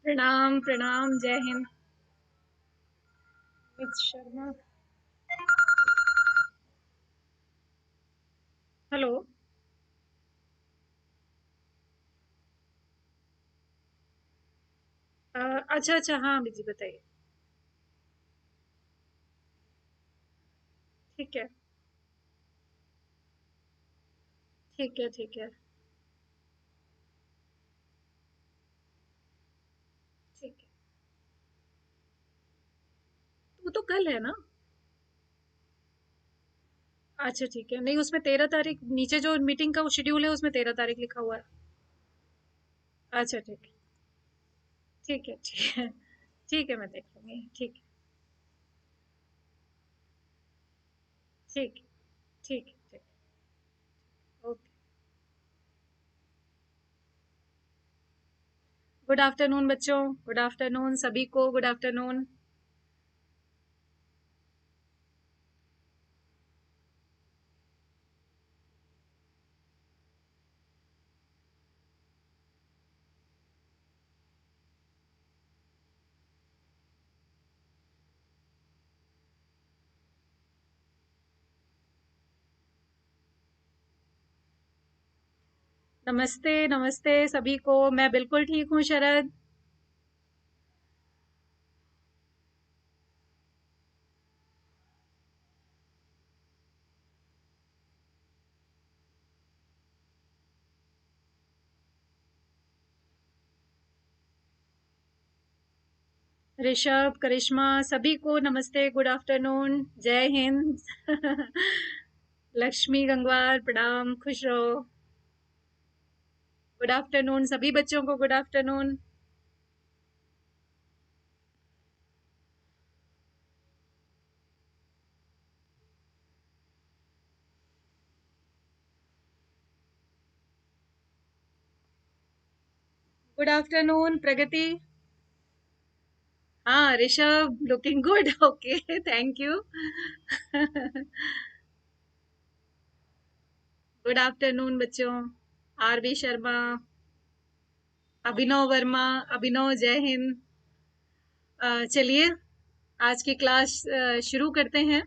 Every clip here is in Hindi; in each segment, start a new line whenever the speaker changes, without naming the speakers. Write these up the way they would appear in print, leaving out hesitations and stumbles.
प्रणाम प्रणाम, जय हिंद। मिस शर्मा। हेलो। अच्छा अच्छा, हाँ जी बताइए। ठीक है ठीक है ठीक है ठीक है। वो तो कल है ना? अच्छा ठीक है, नहीं उसमें 13 तारीख नीचे जो मीटिंग का वो शेड्यूल है उसमें 13 तारीख लिखा हुआ है। अच्छा ठीक है ठीक है। ठीक है, मैं देख लूंगी। ठीक है ठीक है ठीक है ठीक है। ओके। गुड आफ्टरनून बच्चों, गुड आफ्टरनून सभी को, गुड आफ्टरनून। नमस्ते नमस्ते सभी को, मैं बिल्कुल ठीक हूँ शरद। ऋषभ, करिश्मा, सभी को नमस्ते, गुड आफ्टरनून, जय हिंद। लक्ष्मी गंगवार प्रणाम, खुश रहो। गुड आफ्टरनून सभी बच्चों को, गुड आफ्टरनून। गुड आफ्टरनून प्रगति। हाँ Rishabh, looking good. Okay, thank you. Good afternoon बच्चों। आरबी शर्मा, अभिनव वर्मा, अभिनव, जय हिंद। चलिए आज की क्लास शुरू करते हैं।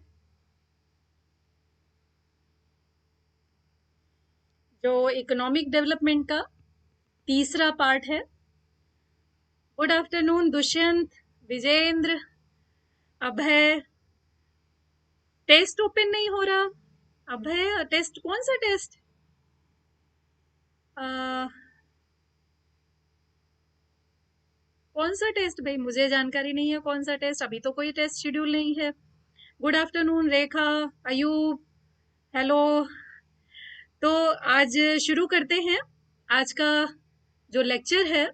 जो इकोनॉमिक डेवलपमेंट का तीसरा पार्ट है। गुड आफ्टरनून दुष्यंत, विजेंद्र, अभय। टेस्ट ओपन नहीं हो रहा। अभय, टेस्ट कौन सा टेस्ट? आ, कौन सा टेस्ट भाई, मुझे जानकारी नहीं है कौन सा टेस्ट, अभी तो कोई टेस्ट शेड्यूल नहीं है। गुड आफ्टरनून रेखा, अयूब, हेलो। तो आज शुरू करते हैं। आज का जो लेक्चर है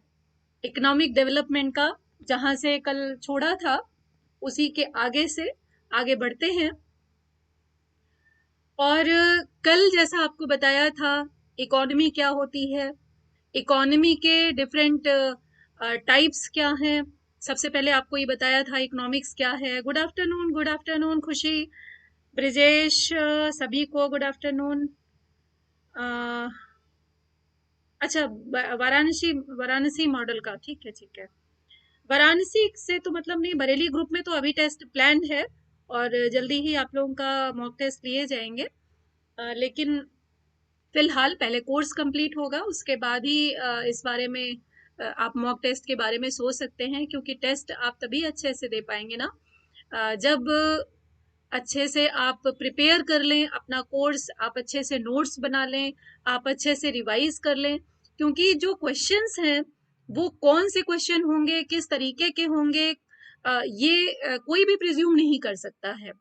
इकोनॉमिक डेवलपमेंट का, जहां से कल छोड़ा था उसी के आगे से आगे बढ़ते हैं। और कल जैसा आपको बताया था इकोनॉमी क्या होती है, इकोनॉमी के डिफरेंट टाइप्स क्या हैं। सबसे पहले आपको ये बताया था इकोनॉमिक्स क्या है। गुड आफ्टरनून, गुड आफ्टरनून खुशी, ब्रिजेश, सभी को गुड आफ्टरनून। अच्छा, वाराणसी, वाराणसी मॉडल का, ठीक है ठीक है। वाराणसी से तो मतलब नहीं, बरेली ग्रुप में तो अभी टेस्ट प्लान्ड है और जल्दी ही आप लोगों का मॉक टेस्ट लिए जाएंगे। लेकिन फिलहाल पहले कोर्स कंप्लीट होगा, उसके बाद ही इस बारे में आप मॉक टेस्ट के बारे में सोच सकते हैं, क्योंकि टेस्ट आप तभी अच्छे से दे पाएंगे ना जब अच्छे से आप प्रिपेयर कर लें अपना कोर्स, आप अच्छे से नोट्स बना लें, आप अच्छे से रिवाइज कर लें। क्योंकि जो क्वेश्चंस हैं वो कौन से क्वेश्चन होंगे, किस तरीके के होंगे, ये कोई भी प्रिज्यूम नहीं कर सकता है।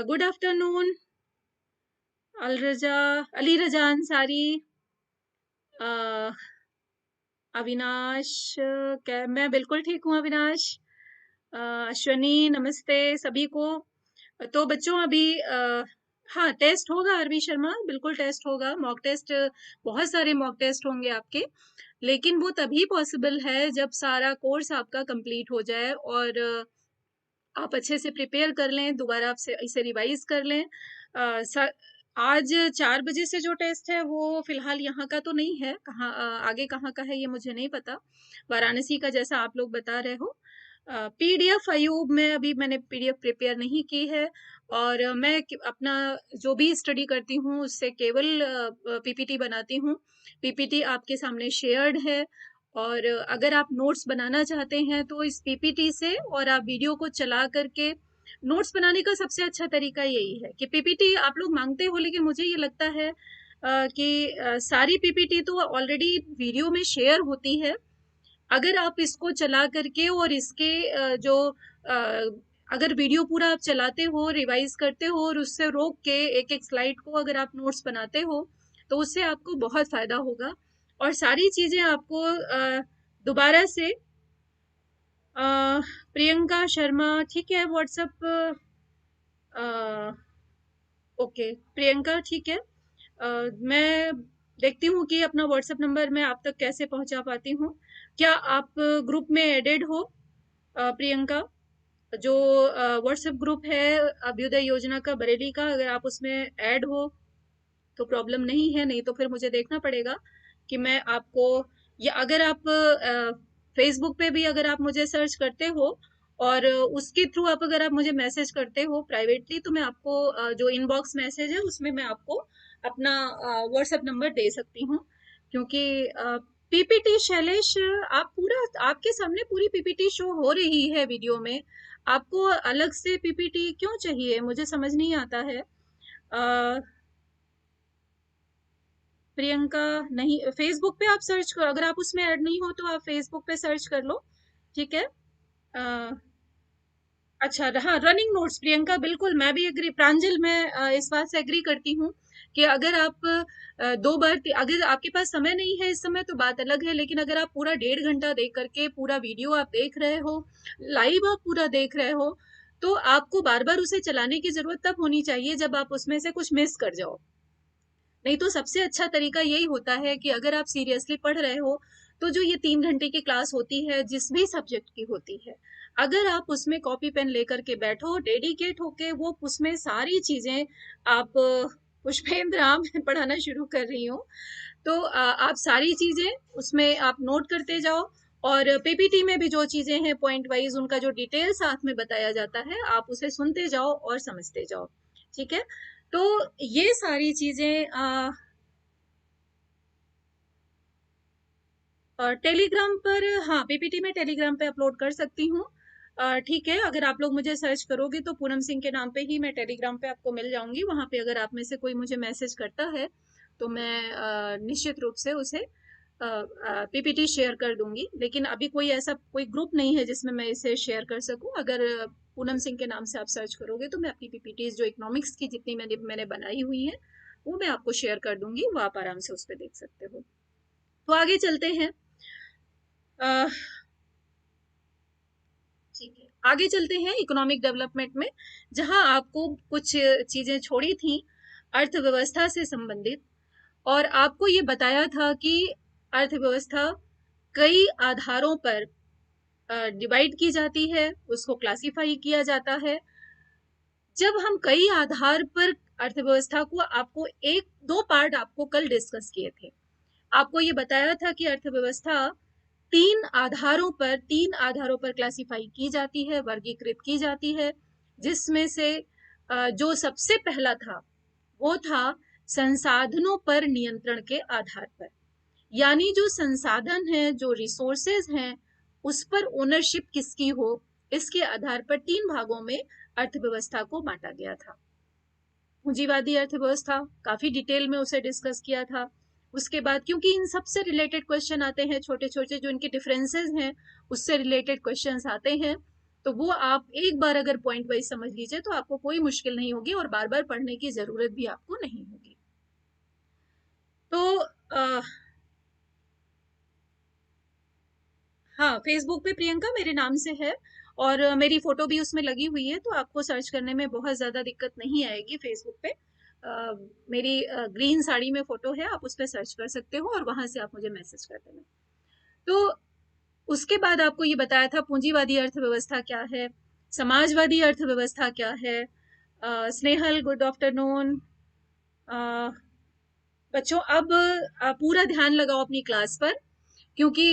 गुड आफ्टरनून अलरजा, अली रजा अंसारी, अविनाश। क्या मैं बिल्कुल ठीक हूँ अविनाश। अश्वनी, नमस्ते सभी को। तो बच्चों अभी हाँ टेस्ट होगा, अरबी शर्मा बिल्कुल टेस्ट होगा, मॉक टेस्ट। बहुत सारे मॉक टेस्ट होंगे आपके, लेकिन वो तभी पॉसिबल है जब सारा कोर्स आपका कंप्लीट हो जाए और आप अच्छे से प्रिपेयर कर लें, दोबारा आपसे इसे रिवाइज कर लें। आज 4 बजे से जो टेस्ट है वो फिलहाल यहाँ का तो नहीं है, कहाँ आगे कहाँ का है ये मुझे नहीं पता। वाराणसी का जैसा आप लोग बता रहे हो। पीडीएफ अयूब में अभी मैंने पीडीएफ प्रिपेयर नहीं की है, और मैं अपना जो भी स्टडी करती हूँ उससे केवल पीपीटी बनाती हूँ। पीपीटी आपके सामने शेयर्ड है, और अगर आप नोट्स बनाना चाहते हैं तो इस पीपीटी से, और आप वीडियो को चला करके नोट्स बनाने का सबसे अच्छा तरीका यही है कि पीपीटी आप लोग मांगते हो, लेकिन मुझे ये लगता है कि सारी पीपीटी तो ऑलरेडी वीडियो में शेयर होती है। अगर आप इसको चला करके और इसके अगर वीडियो पूरा आप चलाते हो, रिवाइज करते हो, और उससे रोक के एक एक स्लाइड को अगर आप नोट्स बनाते हो, तो उससे आपको बहुत फायदा होगा। और सारी चीजें आपको दोबारा से प्रियंका शर्मा, ठीक है, व्हाट्सएप, ओके प्रियंका, ठीक है। मैं देखती हूँ कि अपना व्हाट्सएप नंबर मैं आप तक कैसे पहुंचा पाती हूँ। क्या आप ग्रुप में एडेड हो प्रियंका? जो व्हाट्सएप ग्रुप है अभ्युदय योजना का बरेली का, अगर आप उसमें ऐड हो तो प्रॉब्लम नहीं है, नहीं तो फिर मुझे देखना पड़ेगा कि मैं आपको, या अगर आप फेसबुक पे भी अगर आप मुझे सर्च करते हो और उसके थ्रू आप अगर आप मुझे मैसेज करते हो प्राइवेटली, तो मैं आपको जो इनबॉक्स मैसेज है उसमें मैं आपको अपना व्हाट्सएप नंबर दे सकती हूँ। क्योंकि पीपीटी शैलेश, आप पूरा, आपके सामने पूरी पीपीटी शो हो रही है वीडियो में, आपको अलग से पीपीटी क्यों चाहिए, मुझे समझ नहीं आता है। प्रियंका, नहीं, फेसबुक पे आप सर्च करो, अगर आप उसमें ऐड नहीं हो तो आप फेसबुक पे सर्च कर लो, ठीक है। अ, अच्छा, हाँ, रनिंग नोट्स प्रियंका, बिल्कुल मैं भी एग्री, प्रांजल मैं इस बात से एग्री करती हूँ कि अगर आप दो बार, अगर आपके पास समय नहीं है इस समय तो बात अलग है, लेकिन अगर आप पूरा 1.5 घंटा देख करके पूरा वीडियो आप देख रहे हो, लाइव आप पूरा देख रहे हो, तो आपको बार बार उसे चलाने की जरूरत तब होनी चाहिए जब आप उसमें से कुछ मिस कर जाओ। नहीं तो सबसे अच्छा तरीका यही होता है कि अगर आप सीरियसली पढ़ रहे हो, तो जो ये 3 घंटे की क्लास होती है जिस भी सब्जेक्ट की होती है, अगर आप उसमें कॉपी पेन लेकर के बैठो डेडिकेट होके, वो उसमें सारी चीजें आप पुष्पेंद्र राम पढ़ाना शुरू कर रही हो, तो आप सारी चीजें उसमें आप नोट करते जाओ, और पीपीटी में भी जो चीजें हैं पॉइंट वाइज उनका जो डिटेल साथ में बताया जाता है, आप उसे सुनते जाओ और समझते जाओ, ठीक है। तो ये सारी चीजें टेलीग्राम पर, हाँ पीपीटी में टेलीग्राम पे अपलोड कर सकती हूँ। ठीक है, अगर आप लोग मुझे सर्च करोगे तो पूनम सिंह के नाम पे ही मैं टेलीग्राम पे आपको मिल जाऊंगी, वहां पे अगर आप में से कोई मुझे मैसेज करता है तो मैं निश्चित रूप से उसे पीपीटी शेयर कर दूंगी। लेकिन अभी कोई ऐसा कोई ग्रुप नहीं है जिसमें मैं इसे शेयर कर सकूं। अगर पूनम सिंह के नाम से आप सर्च करोगे तो मैं अपनी पीपीटी जो इकोनॉमिक्स की जितनी मैंने बनाई हुई है वो मैं आपको शेयर कर दूंगी, वो आप आराम से उस पर देख सकते हो। तो आगे चलते हैं। अ, ठीक है, आगे चलते हैं इकोनॉमिक डेवलपमेंट में, जहां आपको कुछ चीजें छोड़ी थी अर्थव्यवस्था से संबंधित, और आपको ये बताया था कि अर्थव्यवस्था कई आधारों पर डिवाइड की जाती है, उसको क्लासिफाई किया जाता है। जब हम कई आधार पर अर्थव्यवस्था को, आपको एक दो पार्ट आपको कल डिस्कस किए थे, आपको ये बताया था कि अर्थव्यवस्था तीन आधारों पर क्लासिफाई की जाती है, वर्गीकृत की जाती है, जिसमें से जो सबसे पहला था वो था संसाधनों पर नियंत्रण के आधार पर। यानी जो संसाधन है, जो रिसोर्सेज हैं, उस पर ओनरशिप किसकी हो, इसके आधार पर 3 भागों में अर्थव्यवस्था को बांटा गया था। पूंजीवादी अर्थव्यवस्था, काफी डिटेल में उसे डिस्कस किया था। उसके बाद, क्योंकि इन सबसे रिलेटेड क्वेश्चन आते हैं, छोटे छोटे जो इनके डिफरेंसेस हैं उससे रिलेटेड क्वेश्चंस आते हैं, तो वो आप एक बार अगर पॉइंट वाइज समझ लीजिए तो आपको कोई मुश्किल नहीं होगी, और बार बार पढ़ने की जरूरत भी आपको नहीं होगी। तो आ, हाँ, फेसबुक पे प्रियंका मेरे नाम से है, और मेरी फोटो भी उसमें लगी हुई है, तो आपको सर्च करने में बहुत ज्यादा दिक्कत नहीं आएगी फेसबुक पे। मेरी ग्रीन साड़ी में फोटो है, आप उस पर सर्च कर सकते हो और वहां से आप मुझे मैसेज कर देना। तो उसके बाद आपको ये बताया था पूंजीवादी अर्थव्यवस्था क्या है, समाजवादी अर्थव्यवस्था क्या है। Snehal, good afternoon. बच्चों अब पूरा ध्यान लगाओ अपनी क्लास पर, क्योंकि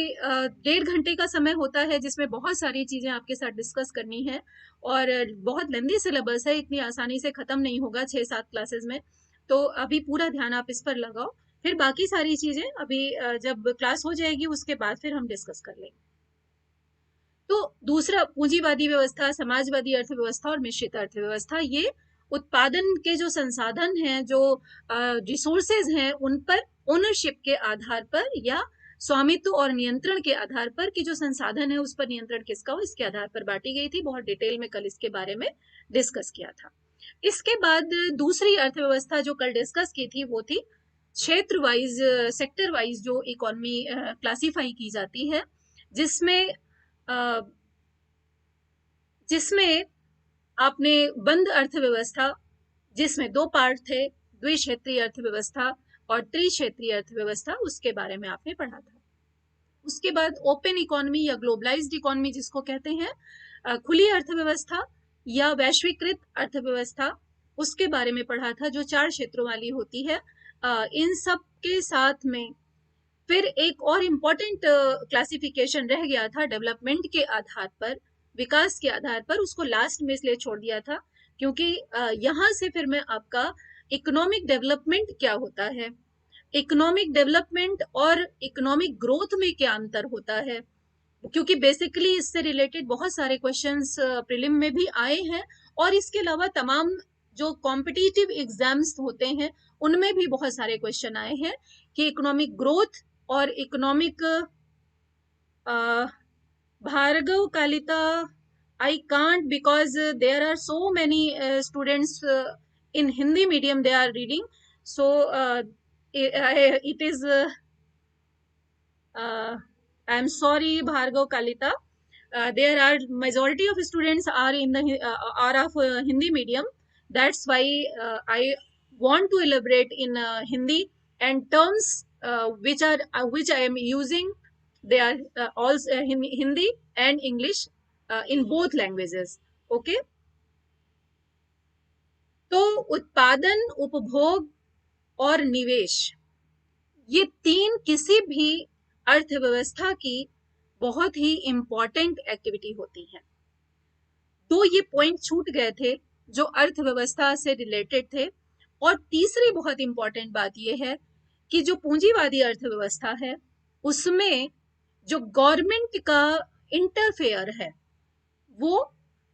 1.5 घंटे का समय होता है जिसमें बहुत सारी चीजें आपके साथ डिस्कस करनी है, और बहुत लेंदी सिलेबस है, इतनी आसानी से खत्म नहीं होगा 6-7 क्लासेस में। तो अभी पूरा ध्यान आप इस पर लगाओ, फिर बाकी सारी चीजें अभी जब क्लास हो जाएगी उसके बाद फिर हम डिस्कस कर लेंगे। तो दूसरा, पूंजीवादी व्यवस्था, समाजवादी अर्थव्यवस्था और मिश्रित अर्थव्यवस्था, ये उत्पादन के जो संसाधन हैं, जो रिसोर्सेज हैं, उन पर ओनरशिप के आधार पर या स्वामित्व और नियंत्रण के आधार पर कि जो संसाधन है उस पर नियंत्रण किसका हो, इसके आधार पर बांटी गई थी। बहुत डिटेल में कल इसके बारे में डिस्कस किया था। इसके बाद दूसरी अर्थव्यवस्था जो कल डिस्कस की थी वो थी क्षेत्र वाइज, सेक्टर वाइज जो इकोनॉमी क्लासिफाई की जाती है, जिसमें जिसमें आपने बंद अर्थव्यवस्था, जिसमें 2 पार्ट थे, द्विक्षेत्रीय अर्थव्यवस्था और त्रिक्षेत्रीय अर्थव्यवस्था, उसके बारे में आपने पढ़ा था। उसके बाद ओपन इकोनॉमी या ग्लोबलाइज्ड इकोनॉमी जिसको कहते हैं, खुली अर्थव्यवस्था या वैश्वीकृत अर्थव्यवस्था, उसके बारे में पढ़ा था, जो 4 क्षेत्रों वाली होती है। इन सब के साथ में फिर एक और इम्पोर्टेंट क्लासिफिकेशन रह गया था डेवलपमेंट के आधार पर, विकास के आधार पर, उसको लास्ट में इसलिए छोड़ दिया था क्योंकि यहाँ से फिर मैं आपका इकोनॉमिक डेवलपमेंट क्या होता है, इकोनॉमिक डेवलपमेंट और इकोनॉमिक ग्रोथ में क्या अंतर होता है, क्योंकि बेसिकली इससे रिलेटेड बहुत सारे क्वेश्चंस प्रीलिम में भी आए हैं, और इसके अलावा तमाम जो कॉम्पिटिटिव एग्जाम्स होते हैं उनमें भी बहुत सारे क्वेश्चन आए हैं कि इकोनॉमिक ग्रोथ और economic Bhargav Kalita, I can't because there are so many students in Hindi medium they are reading, so it is I'm sorry Bhargav Kalita, there are majority of students are in the are of Hindi medium, that's why I want to elaborate in Hindi, and terms which I am using, they are also Hindi and English in both languages. Okay, तो उत्पादन, उपभोग और निवेश, ये 3 किसी भी अर्थव्यवस्था की बहुत ही इंपॉर्टेंट एक्टिविटी होती है। तो ये पॉइंट छूट गए थे जो अर्थव्यवस्था से रिलेटेड थे। और तीसरी बहुत इंपॉर्टेंट बात यह है कि जो पूंजीवादी अर्थव्यवस्था है उसमें जो गवर्नमेंट का इंटरफेयर है वो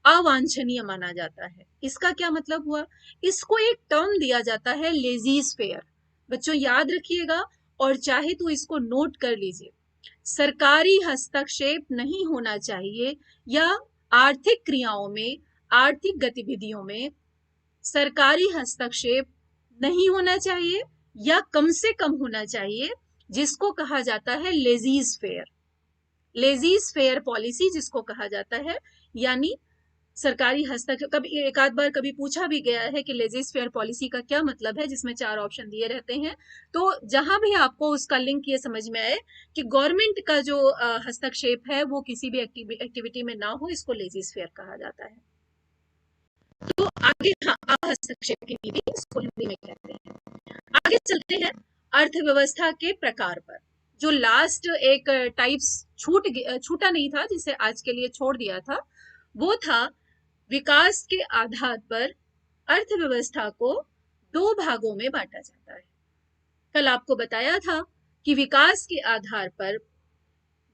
अवांछनीय माना जाता है। इसका क्या मतलब हुआ, इसको एक टर्म दिया जाता है लेजीज फेयर। बच्चों याद रखिएगा और चाहे तो इसको नोट कर लीजिए, सरकारी हस्तक्षेप नहीं होना चाहिए, या आर्थिक क्रियाओं में, आर्थिक गतिविधियों में सरकारी हस्तक्षेप नहीं होना चाहिए या कम से कम होना चाहिए, जिसको कहा जाता है लेजीज फेयर। लेजीज फेयर पॉलिसी जिसको कहा जाता है, यानी सरकारी हस्तक्षेप। कभी एक आध बार कभी पूछा भी गया है कि लेजीज फेयर पॉलिसी का क्या मतलब है, जिसमें 4 ऑप्शन दिए रहते हैं। तो जहां भी आपको उसका लिंक ये समझ में आए कि गवर्नमेंट का जो हस्तक्षेप है वो किसी भी एक्टिविटी में ना हो, इसको लेजीज फेयर कहा जाता है। तो आगे हस्तक्षेप की नीति इसको हिंदी में कहते हैं। आगे चलते हैं अर्थव्यवस्था के प्रकार पर। जो लास्ट एक टाइप्स छूटा नहीं था, जिसे आज के लिए छोड़ दिया था, वो था विकास के आधार पर अर्थव्यवस्था को 2 भागों में बांटा जाता है। कल आपको बताया था कि विकास के आधार पर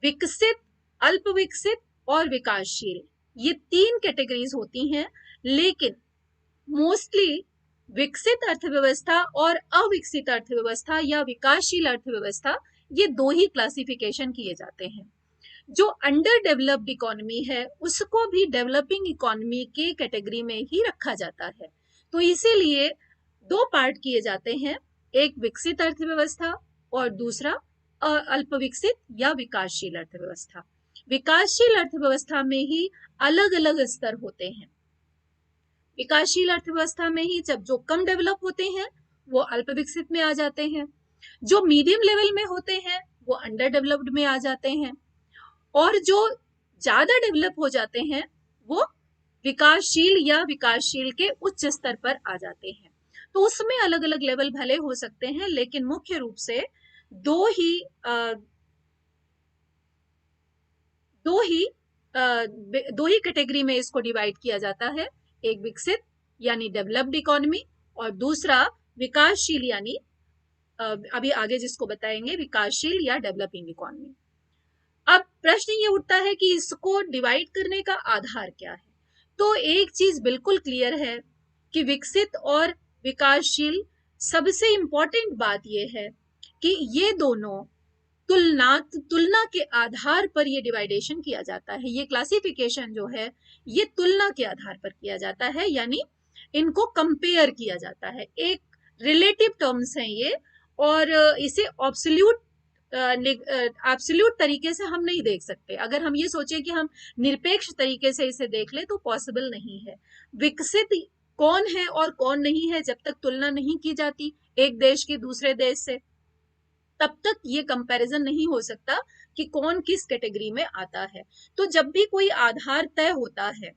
विकसित, अल्प विकसित और विकासशील, ये 3 कैटेगरीज होती हैं, लेकिन मोस्टली विकसित अर्थव्यवस्था और अविकसित अर्थव्यवस्था या विकासशील अर्थव्यवस्था, ये 2 ही क्लासिफिकेशन किए जाते हैं। जो अंडर डेवलप्ड इकोनॉमी है उसको भी डेवलपिंग इकोनॉमी के कैटेगरी में ही रखा जाता है। तो इसीलिए 2 पार्ट किए जाते हैं, एक विकसित अर्थव्यवस्था और दूसरा अल्प विकसित या विकासशील अर्थव्यवस्था। विकासशील अर्थव्यवस्था में ही अलग अलग स्तर होते हैं। विकासशील अर्थव्यवस्था में ही जब जो कम डेवलप होते हैं वो अल्प विकसित में आ जाते हैं, जो मीडियम लेवल में होते हैं वो अंडर डेवलप्ड में आ जाते हैं, और जो ज्यादा डेवलप हो जाते हैं वो विकासशील या विकासशील के उच्च स्तर पर आ जाते हैं। तो उसमें अलग अलग लेवल भले हो सकते हैं, लेकिन मुख्य रूप से दो ही दो ही दो ही कैटेगरी में इसको डिवाइड किया जाता है। एक विकसित यानी डेवलप्ड इकोनॉमी, और दूसरा विकासशील यानी अभी आगे जिसको बताएंगे विकासशील या डेवलपिंग इकोनॉमी। अब प्रश्न ये उठता है कि इसको डिवाइड करने का आधार क्या है। तो एक चीज बिल्कुल क्लियर है कि विकसित और विकासशील, सबसे इंपॉर्टेंट बात यह है कि ये दोनों तुलना के आधार पर ये डिवाइडेशन किया जाता है। ये क्लासिफिकेशन जो है ये तुलना के आधार पर किया जाता है, यानी इनको कंपेयर किया जाता है। एक रिलेटिव टर्म्स हैं ये, और इसे एब्सोल्यूट तरीके से हम नहीं देख सकते। अगर हम ये सोचें कि हम निरपेक्ष तरीके से इसे देख ले तो पॉसिबल नहीं है। विकसित कौन है और कौन नहीं है, जब तक तुलना नहीं की जाती एक देश की दूसरे देश से, तब तक ये कंपैरिजन नहीं हो सकता कि कौन किस कैटेगरी में आता है। तो जब भी कोई आधार तय होता है,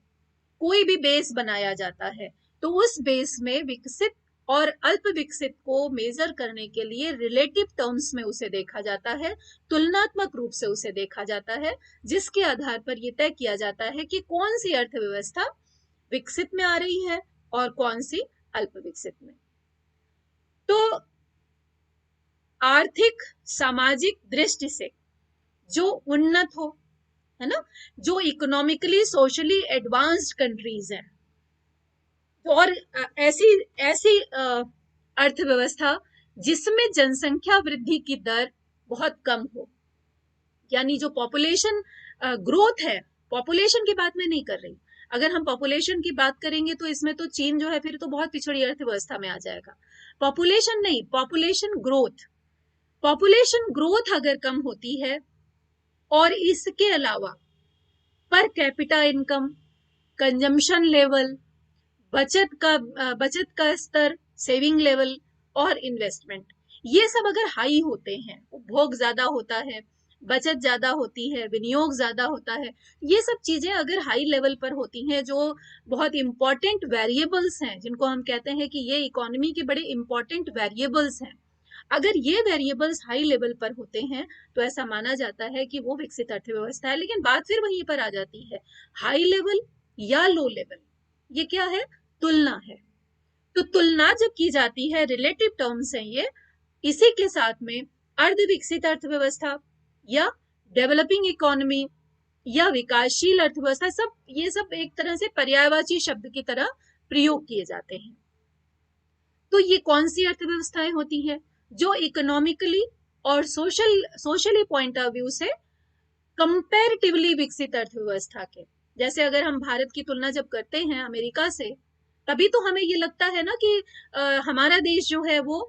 कोई भी बेस बनाया जाता है, तो उस बेस में विकसित और अल्प विकसित को मेजर करने के लिए रिलेटिव टर्म्स में उसे देखा जाता है, तुलनात्मक रूप से उसे देखा जाता है, जिसके आधार पर यह तय किया जाता है कि कौन सी अर्थव्यवस्था विकसित में आ रही है और कौन सी अल्प विकसित में। तो आर्थिक सामाजिक दृष्टि से जो उन्नत हो, है ना, जो इकोनॉमिकली सोशली एडवांस्ड कंट्रीज हैं, और ऐसी ऐसी अर्थव्यवस्था जिसमें जनसंख्या वृद्धि की दर बहुत कम हो, यानी जो पॉपुलेशन ग्रोथ है, पॉपुलेशन की बात मैं नहीं कर रही। अगर हम पॉपुलेशन की बात करेंगे तो इसमें तो चीन जो है फिर तो बहुत पिछड़ी अर्थव्यवस्था में आ जाएगा। पॉपुलेशन नहीं, पॉपुलेशन ग्रोथ। पॉपुलेशन ग्रोथ अगर कम होती है और इसके अलावा per capita income, consumption level, बचत का स्तर, सेविंग लेवल और इन्वेस्टमेंट, ये सब अगर हाई होते हैं, उपभोग ज्यादा होता है, बचत ज्यादा होती है, विनियोग ज्यादा होता है, ये सब चीजें अगर हाई लेवल पर होती हैं, जो बहुत इंपॉर्टेंट वेरिएबल्स हैं, जिनको हम कहते हैं कि ये इकोनॉमी के बड़े इंपॉर्टेंट वेरिएबल्स हैं, अगर ये वेरिएबल्स हाई लेवल पर होते हैं तो ऐसा माना जाता है कि वो विकसित अर्थव्यवस्था है। लेकिन बात फिर वहीं पर आ जाती है, हाई लेवल या लो लेवल, ये क्या है? तुलना है। तो तुलना जब की जाती है, रिलेटिव टर्म्स हैं ये, इसी के साथ में अर्ध विकसित अर्थव्यवस्था या डेवलपिंग इकोनॉमी या विकासशील अर्थव्यवस्था, सब ये सब एक तरह से पर्यायवाची शब्द की तरह प्रयोग किए जाते हैं। तो ये कौन सी अर्थव्यवस्थाएं होती है? जो इकोनॉमिकली और सोशली पॉइंट ऑफ व्यू से कंपैरेटिवली विकसित अर्थव्यवस्था के, जैसे अगर हम भारत की तुलना जब करते हैं अमेरिका से, तभी तो हमें ये लगता है ना कि हमारा देश जो है वो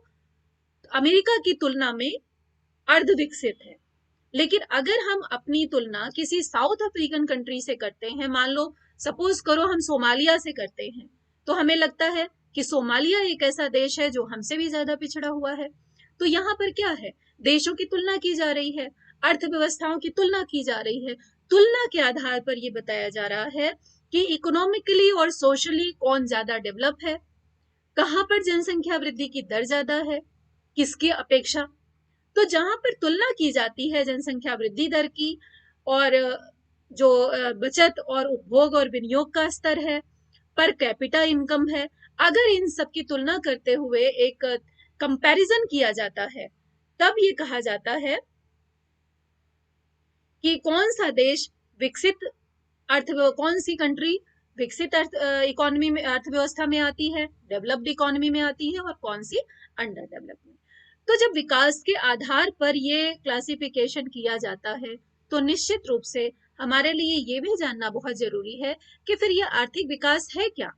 अमेरिका की तुलना में अर्ध विकसित है। लेकिन अगर हम अपनी तुलना किसी साउथ अफ्रीकन कंट्री से करते हैं, मान लो सपोज करो हम सोमालिया से करते हैं, तो हमें लगता है कि सोमालिया एक ऐसा देश है जो हमसे भी ज्यादा पिछड़ा हुआ है। तो यहाँ पर क्या है, देशों की तुलना की जा रही है, अर्थव्यवस्थाओं की तुलना की जा रही है। तुलना के आधार पर यह बताया जा रहा है कि इकोनॉमिकली और सोशली कौन ज्यादा डेवलप है, कहाँ पर जनसंख्या वृद्धि की दर ज्यादा है, किसकी अपेक्षा। तो जहां पर तुलना की जाती है जनसंख्या वृद्धि दर की, और जो बचत और उपभोग और विनियोग का स्तर है, पर कैपिटा इनकम है, अगर इन सब की तुलना करते हुए एक कंपैरिजन किया जाता है, तब ये कहा जाता है कि कौन सा देश विकसित कौन सी कंट्री विकसित इकोनॉमी में, अर्थव्यवस्था में आती है, डेवलप्ड इकोनॉमी में आती है, और कौन सी अंडर डेवलपमेंट। तो जब विकास के आधार पर ये क्लासिफिकेशन किया जाता है, तो निश्चित रूप से हमारे लिए ये भी जानना बहुत जरूरी है कि फिर ये आर्थिक विकास है क्या,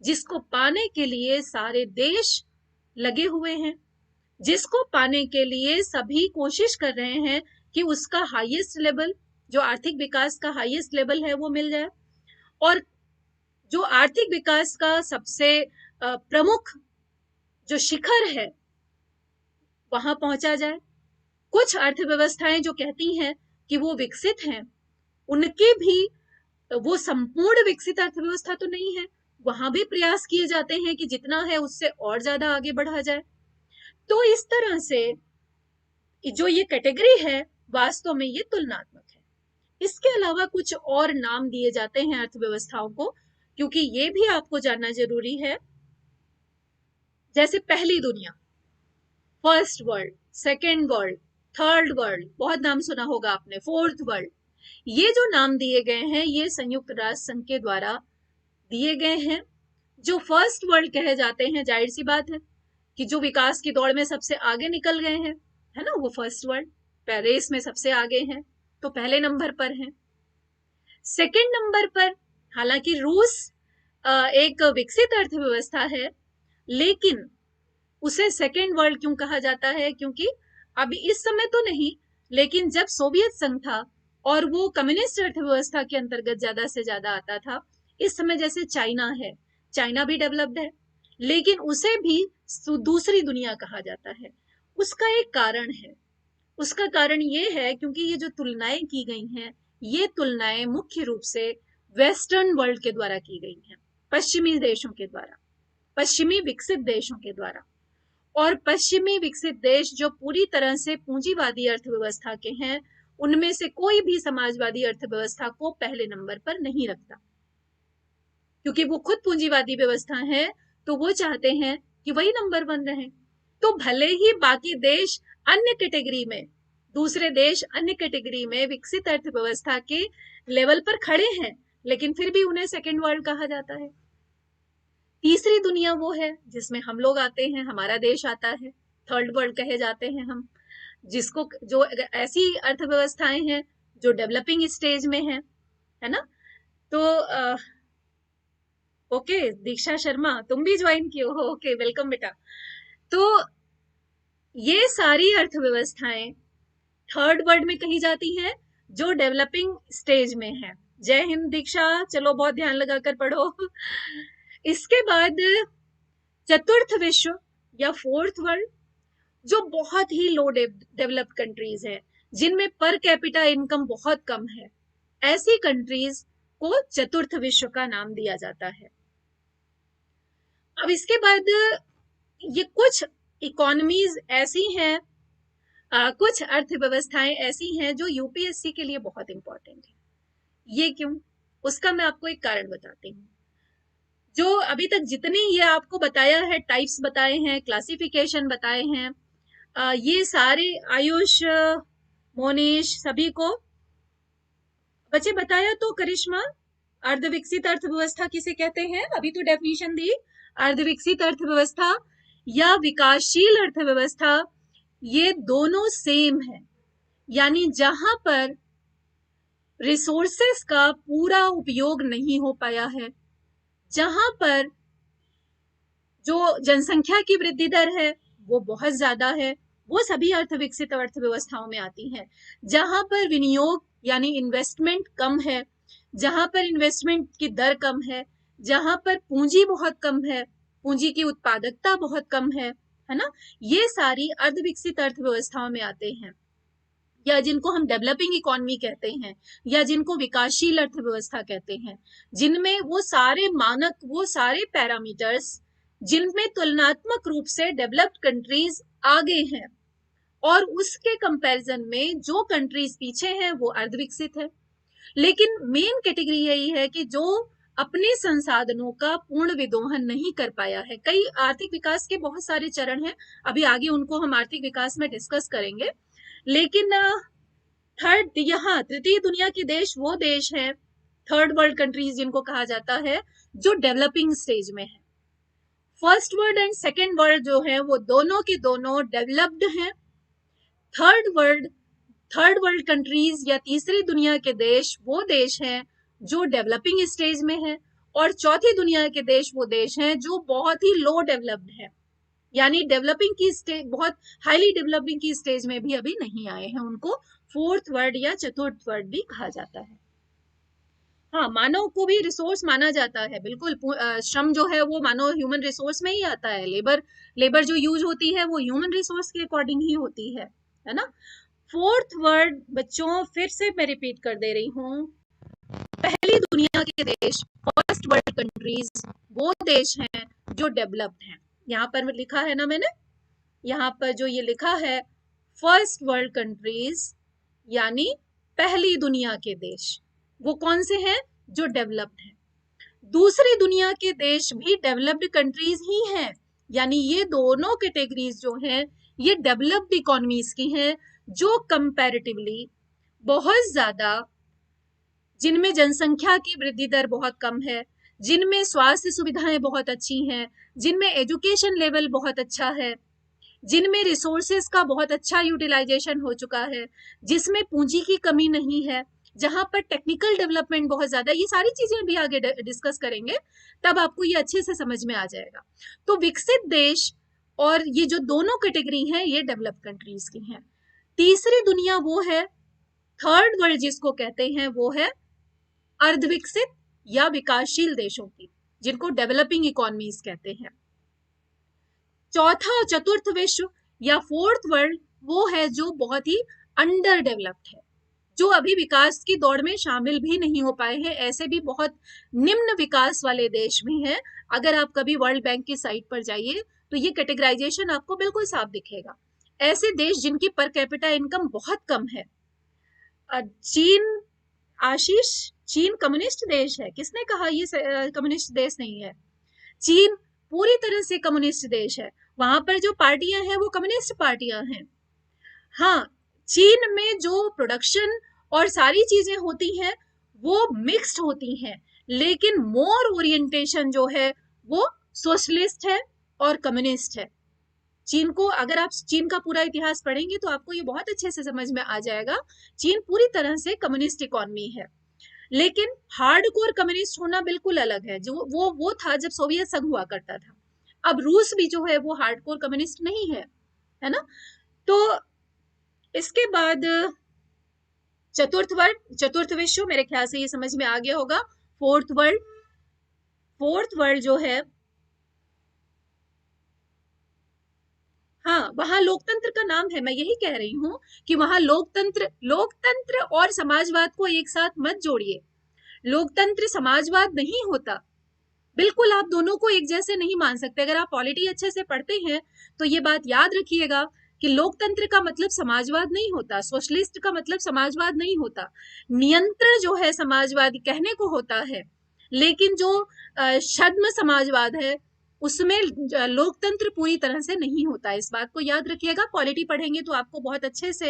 जिसको पाने के लिए सारे देश लगे हुए हैं, जिसको पाने के लिए सभी कोशिश कर रहे हैं कि उसका हाईएस्ट लेवल, जो आर्थिक विकास का हाईएस्ट लेवल है, वो मिल जाए, और जो आर्थिक विकास का सबसे प्रमुख जो शिखर है वहां पहुंचा जाए। कुछ अर्थव्यवस्थाएं जो कहती हैं कि वो विकसित हैं, उनके भी वो संपूर्ण विकसित अर्थव्यवस्था तो नहीं है, वहां भी प्रयास किए जाते हैं कि जितना है उससे और ज्यादा आगे बढ़ा जाए। तो इस तरह से जो ये कैटेगरी है वास्तव में ये तुलनात्मक है। इसके अलावा कुछ और नाम दिए जाते हैं अर्थव्यवस्थाओं को, क्योंकि ये भी आपको जानना जरूरी है। जैसे पहली दुनिया, first world, second world, third world, बहुत नाम सुना होगा आपने, फोर्थ वर्ल्ड, ये जो नाम दिए गए हैं ये संयुक्त राष्ट्र संघ के द्वारा दिए गए हैं। जो फर्स्ट वर्ल्ड कहे जाते हैं, जाहिर सी बात है कि जो विकास की दौड़ में सबसे आगे निकल गए हैं, है ना, वो फर्स्ट वर्ल्ड रेस में सबसे आगे हैं, तो पहले नंबर पर हैं। सेकंड नंबर पर हालांकि रूस एक विकसित अर्थव्यवस्था है, लेकिन उसे सेकेंड वर्ल्ड क्यों कहा जाता है? क्योंकि अभी इस समय तो नहीं, लेकिन जब सोवियत संघ था और वो कम्युनिस्ट अर्थव्यवस्था के अंतर्गत ज्यादा से ज्यादा आता था, इस समय जैसे चाइना है, चाइना भी डेवलप्ड है, लेकिन उसे भी दूसरी दुनिया कहा जाता है। उसका एक कारण है, उसका कारण ये है क्योंकि ये जो तुलनाएं की गई हैं, ये तुलनाएं मुख्य रूप से वेस्टर्न वर्ल्ड के द्वारा की गई हैं, पश्चिमी देशों के द्वारा, पश्चिमी विकसित देशों के द्वारा। और पश्चिमी विकसित देश जो पूरी तरह से पूंजीवादी अर्थव्यवस्था के हैं, उनमें से कोई भी समाजवादी अर्थव्यवस्था को पहले नंबर पर नहीं रखता, क्योंकि वो खुद पूंजीवादी व्यवस्था है, तो वो चाहते हैं कि वही नंबर वन रहे। तो भले ही बाकी देश अन्य कैटेगरी में, दूसरे देश अन्य कैटेगरी में विकसित अर्थव्यवस्था के लेवल पर खड़े हैं, लेकिन फिर भी उन्हें सेकेंड वर्ल्ड कहा जाता है। तीसरी दुनिया वो है जिसमें हम लोग आते हैं, हमारा देश आता है, थर्ड वर्ल्ड कहे जाते हैं हम, जिसको जो ऐसी अर्थव्यवस्थाएं हैं जो डेवलपिंग स्टेज में है ना। तो ओके दीक्षा शर्मा, तुम भी ज्वाइन किए हो, ओके वेलकम बेटा। तो ये सारी अर्थव्यवस्थाएं थर्ड वर्ल्ड में कही जाती हैं जो डेवलपिंग स्टेज में है। जय हिंद दीक्षा, चलो बहुत ध्यान लगाकर पढ़ो। इसके बाद चतुर्थ विश्व या फोर्थ वर्ल्ड, जो बहुत ही लो डेवलप्ड कंट्रीज है, जिनमें पर कैपिटा इनकम बहुत कम है, ऐसी कंट्रीज को चतुर्थ विश्व का नाम दिया जाता है। अब इसके बाद ये कुछ इकोनॉमीज ऐसी हैं, कुछ अर्थव्यवस्थाएं ऐसी हैं जो यूपीएससी के लिए बहुत इंपॉर्टेंट है। ये क्यों? उसका मैं आपको एक कारण बताती हूँ। जो अभी तक जितने ये आपको बताया है, टाइप्स बताए हैं, क्लासिफिकेशन बताए हैं, ये सारे आयुष, मोनीश, सभी को बच्चे बताया तो करिश्मा, अर्धविकसित अर्थव्यवस्था किसे कहते हैं? अभी तो डेफिनेशन दी, अर्धविकसित अर्थव्यवस्था या विकासशील अर्थव्यवस्था, ये दोनों सेम है। यानी जहां पर रिसोर्सेस का पूरा उपयोग नहीं हो पाया है, जहां पर जो जनसंख्या की वृद्धि दर है वो बहुत ज्यादा है, वो सभी अर्थविकसित अर्थव्यवस्थाओं में आती हैं। जहां पर विनियोग यानी इन्वेस्टमेंट कम है, जहां पर इन्वेस्टमेंट की दर कम है, जहां पर पूंजी बहुत कम है, पूंजी की उत्पादकता बहुत कम है ना, ये सारी अर्धविकसित अर्थव्यवस्थाओं में आते हैं, या जिनको हम डेवलपिंग इकोनॉमी कहते हैं, या जिनको विकासशील अर्थव्यवस्था कहते हैं, जिनमें वो सारे मानक, वो सारे पैरामीटर्स जिनमें तुलनात्मक रूप से डेवलप्ड कंट्रीज आगे हैं, और उसके कंपैरिजन में जो कंट्रीज पीछे हैं वो अर्धविकसित है। लेकिन मेन कैटेगरी यही है कि जो अपने संसाधनों का पूर्ण विदोहन नहीं कर पाया है। कई आर्थिक विकास के बहुत सारे चरण हैं, अभी आगे उनको हम आर्थिक विकास में डिस्कस करेंगे, लेकिन थर्ड, यहाँ तृतीय दुनिया के देश वो देश हैं, थर्ड वर्ल्ड कंट्रीज जिनको कहा जाता है, जो डेवलपिंग स्टेज में है। First world and second world जो है वो दोनों के दोनों डेवलप्ड हैं। थर्ड वर्ल्ड कंट्रीज या तीसरी दुनिया के देश वो देश हैं जो डेवलपिंग स्टेज में है, और चौथी दुनिया के देश वो देश हैं जो बहुत ही लो डेवलप्ड है, यानी डेवलपिंग की स्टेज, बहुत हाईली डेवलपिंग की स्टेज में भी अभी नहीं आए हैं, उनको फोर्थ वर्ल्ड या चतुर्थ वर्ल्ड भी कहा जाता है। हाँ, मानव को भी रिसोर्स माना जाता है, बिल्कुल। श्रम जो है वो मानव ह्यूमन रिसोर्स में ही आता है। लेबर जो यूज होती है वो ह्यूमन रिसोर्स के अकॉर्डिंग ही होती है ना। फोर्थ वर्ल्ड बच्चों, फिर से मैं रिपीट कर दे रही हूँ, पहली दुनिया के देश, फर्स्ट वर्ल्ड कंट्रीज, वो देश हैं जो डेवलप्ड हैं। यहाँ पर लिखा है ना मैंने, यहाँ पर जो ये लिखा है फर्स्ट वर्ल्ड कंट्रीज, यानी पहली दुनिया के देश, वो कौन से हैं? जो डेवलप्ड हैं। दूसरी दुनिया के देश भी डेवलप्ड कंट्रीज ही हैं, यानी ये दोनों कैटेगरीज जो हैं ये डेवलप्ड इकोनॉमीज की हैं, जो कंपैरेटिवली बहुत ज्यादा, जिनमें जनसंख्या की वृद्धि दर बहुत कम है, जिनमें स्वास्थ्य सुविधाएं बहुत अच्छी हैं, जिनमें एजुकेशन लेवल बहुत अच्छा है, जिनमें रिसोर्सेस का बहुत अच्छा यूटिलाइजेशन हो चुका है, जिसमें पूंजी की कमी नहीं है, जहां पर टेक्निकल डेवलपमेंट बहुत ज्यादा, ये सारी चीजें भी आगे डिस्कस करेंगे, तब आपको ये अच्छे से समझ में आ जाएगा। तो विकसित देश और ये जो दोनों कैटेगरी हैं ये डेवलप्ड कंट्रीज की हैं। तीसरी दुनिया वो है, थर्ड वर्ल्ड जिसको कहते हैं, वो है अर्धविकसित या विकासशील देशों की, जिनको डेवलपिंग इकोनॉमीज कहते हैं। चौथा और चतुर्थ विश्व या फोर्थ वर्ल्ड वो है जो बहुत ही अंडर डेवलप्ड है, जो अभी विकास की दौड़ में शामिल भी नहीं हो पाए हैं। ऐसे भी बहुत निम्न विकास वाले देश भी हैं। अगर आप कभी वर्ल्ड बैंक की साइट पर जाइए तो ये कैटेगराइजेशन आपको बिल्कुल साफ दिखेगा। ऐसे देश जिनकी पर कैपिटा इनकम बहुत कम है। चीन, आशीष, चीन कम्युनिस्ट देश है? किसने कहा ये कम्युनिस्ट देश नहीं है? चीन पूरी तरह से कम्युनिस्ट देश है। वहां पर जो पार्टियां हैं वो कम्युनिस्ट पार्टियां हैं। हाँ, चीन में जो प्रोडक्शन और सारी चीजें होती हैं वो मिक्स्ड होती हैं, लेकिन मोर ओरिएंटेशन जो है वो सोशलिस्ट है और कम्युनिस्ट है। चीन को, अगर आप चीन का पूरा इतिहास पढ़ेंगे तो आपको ये बहुत अच्छे से समझ में आ जाएगा। चीन पूरी तरह से कम्युनिस्ट इकोनॉमी है, लेकिन हार्डकोर कम्युनिस्ट होना बिल्कुल अलग है। जो वो था जब सोवियत संघ हुआ करता था। अब रूस भी जो है वो हार्डकोर कम्युनिस्ट नहीं है, है ना? तो इसके बाद चतुर्थ विश्व, मेरे ख्याल से ये समझ में आ गया होगा। फोर्थ वर्ल्ड जो है, हाँ, वहां लोकतंत्र का नाम है। मैं यही कह रही हूँ कि वहां लोकतंत्र और समाजवाद को एक साथ मत जोड़िए। लोकतंत्र समाजवाद नहीं होता। बिल्कुल आप दोनों को एक जैसे नहीं मान सकते। अगर आप पॉलिटी अच्छे से पढ़ते हैं तो ये बात याद रखिएगा कि लोकतंत्र का मतलब समाजवाद नहीं होता, सोशलिस्ट का मतलब समाजवाद नहीं होता। नियंत्रण जो है समाजवादी कहने को होता है, लेकिन जो छद्म समाजवाद है उसमें लोकतंत्र पूरी तरह से नहीं होता। इस बात को याद रखिएगा। पॉलिटी पढ़ेंगे तो आपको बहुत अच्छे से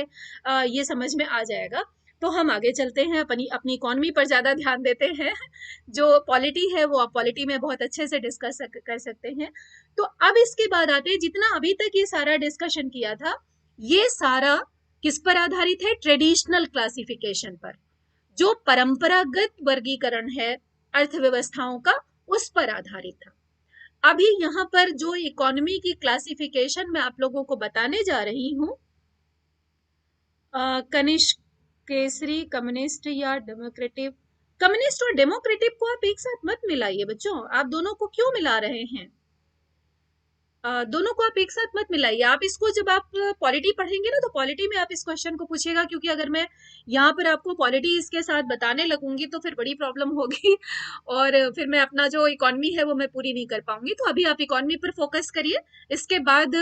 ये समझ में आ जाएगा। तो हम आगे चलते हैं, अपनी इकोनॉमी पर ज्यादा ध्यान देते हैं। जो पॉलिटी है वो आप पॉलिटी में बहुत अच्छे से डिस्कस कर सकते हैं। तो अब इसके बाद आते हैं, जितना अभी तक ये सारा डिस्कशन किया था ये सारा किस पर आधारित है? ट्रेडिशनल क्लासिफिकेशन पर। जो परंपरागत वर्गीकरण है अर्थव्यवस्थाओं का, उस पर आधारित था। अभी यहाँ पर जो इकोनॉमी की क्लासिफिकेशन मैं आप लोगों को बताने जा रही हूँ, कनिष्क, केसरी, कम्युनिस्ट या डेमोक्रेटिव। कम्युनिस्ट और डेमोक्रेटिव को आप एक साथ मत मिलाइए बच्चों। आप दोनों को क्यों मिला रहे हैं? दोनों को आप एक साथ मत मिलाइए। आप इसको, जब आप पॉलिटी पढ़ेंगे ना तो पॉलिटी में आप इस क्वेश्चन को पूछिएगा, क्योंकि अगर मैं यहाँ पर आपको पॉलिटी इसके साथ बताने लगूंगी तो फिर बड़ी प्रॉब्लम होगी और फिर मैं अपना जो इकोनॉमी है वो मैं पूरी नहीं कर पाऊंगी। तो अभी आप इकोनॉमी पर फोकस करिए। इसके बाद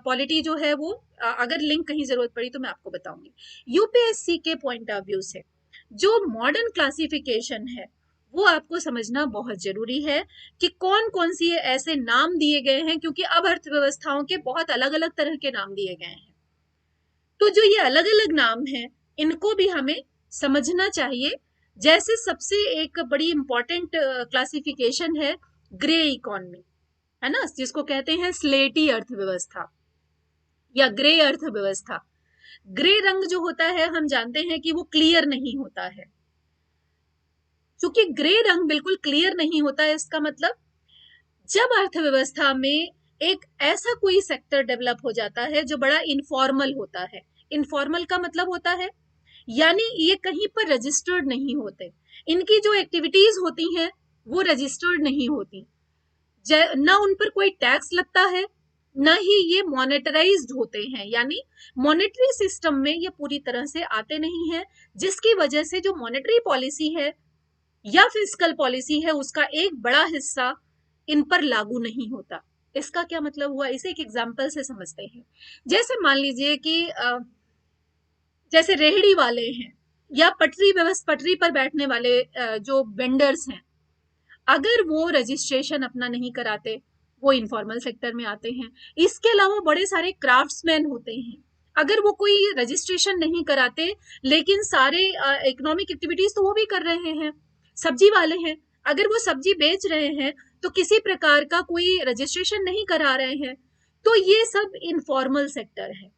पॉलिटी जो है वो अगर लिंक कहीं जरूरत पड़ी तो मैं आपको बताऊंगी। यूपीएससी के पॉइंट ऑफ व्यू से जो मॉडर्न क्लासिफिकेशन है वो आपको समझना बहुत जरूरी है कि कौन कौन सी ऐसे नाम दिए गए हैं, क्योंकि अब अर्थव्यवस्थाओं के बहुत अलग अलग तरह के नाम दिए गए हैं। तो जो ये अलग अलग नाम हैं इनको भी हमें समझना चाहिए। जैसे सबसे एक बड़ी इंपॉर्टेंट क्लासिफिकेशन है ग्रे इकोनॉमी, है ना, जिसको कहते हैं स्लेटी अर्थव्यवस्था या ग्रे अर्थव्यवस्था। ग्रे रंग जो होता है हम जानते हैं कि वो क्लियर नहीं होता है। क्योंकि ग्रे रंग बिल्कुल क्लियर नहीं होता है, इसका मतलब जब अर्थव्यवस्था में एक ऐसा कोई सेक्टर डेवलप हो जाता है जो बड़ा इनफॉर्मल होता है। इनफॉर्मल का मतलब होता है यानी ये कहीं पर रजिस्टर्ड नहीं होते, इनकी जो एक्टिविटीज होती हैं वो रजिस्टर्ड नहीं होती, ना उन पर कोई टैक्स लगता है, ना ही ये मॉनेटराइज्ड होते हैं, यानी मॉनेटरी सिस्टम में ये पूरी तरह से आते नहीं है, जिसकी वजह से जो मॉनेटरी पॉलिसी है या फिस्कल पॉलिसी है उसका एक बड़ा हिस्सा इन पर लागू नहीं होता। इसका क्या मतलब हुआ, इसे एक एग्जाम्पल से समझते हैं। जैसे मान लीजिए कि जैसे रेहड़ी वाले हैं या पटरी पर बैठने वाले जो वेंडर्स हैं, अगर वो रजिस्ट्रेशन अपना नहीं कराते, वो इनफॉर्मल सेक्टर में आते हैं। इसके अलावा बड़े सारे क्राफ्ट्समैन होते हैं, अगर वो कोई रजिस्ट्रेशन नहीं कराते लेकिन सारे इकोनॉमिक एक्टिविटीज तो वो भी कर रहे हैं। सब्जी वाले हैं, अगर वो सब्जी बेच रहे हैं तो किसी प्रकार का कोई रजिस्ट्रेशन नहीं करा रहे हैं, तो ये सब इनफॉर्मल सेक्टर है।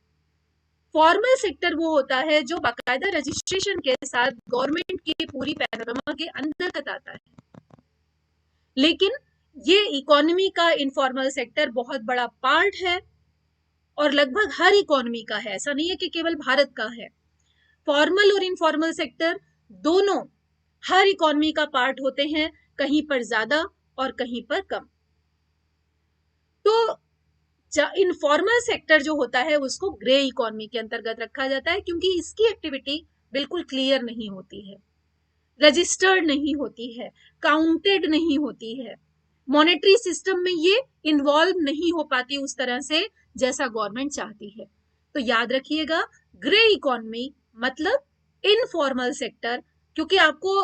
फॉर्मल सेक्टर वो होता है जो बाकायदा रजिस्ट्रेशन के साथ गवर्नमेंट की पूरी पैनोरमा के अंतर्गत आता है। लेकिन ये इकोनॉमी का इनफॉर्मल सेक्टर बहुत बड़ा पार्ट है और लगभग हर इकोनॉमी का है, ऐसा नहीं है कि केवल भारत का है। फॉर्मल और इनफॉर्मल सेक्टर दोनों हर इकोनॉमी का पार्ट होते हैं, कहीं पर ज्यादा और कहीं पर कम। तो इनफॉर्मल सेक्टर जो होता है उसको ग्रे इकोनॉमी के अंतर्गत रखा जाता है, क्योंकि इसकी एक्टिविटी बिल्कुल क्लियर नहीं होती है, रजिस्टर्ड नहीं होती है, काउंटेड नहीं होती है, मॉनेटरी सिस्टम में ये इन्वॉल्व नहीं हो पाती उस तरह से जैसा गवर्नमेंट चाहती है। तो याद रखिएगा, ग्रे इकोनॉमी मतलब इनफॉर्मल सेक्टर। क्योंकि आपको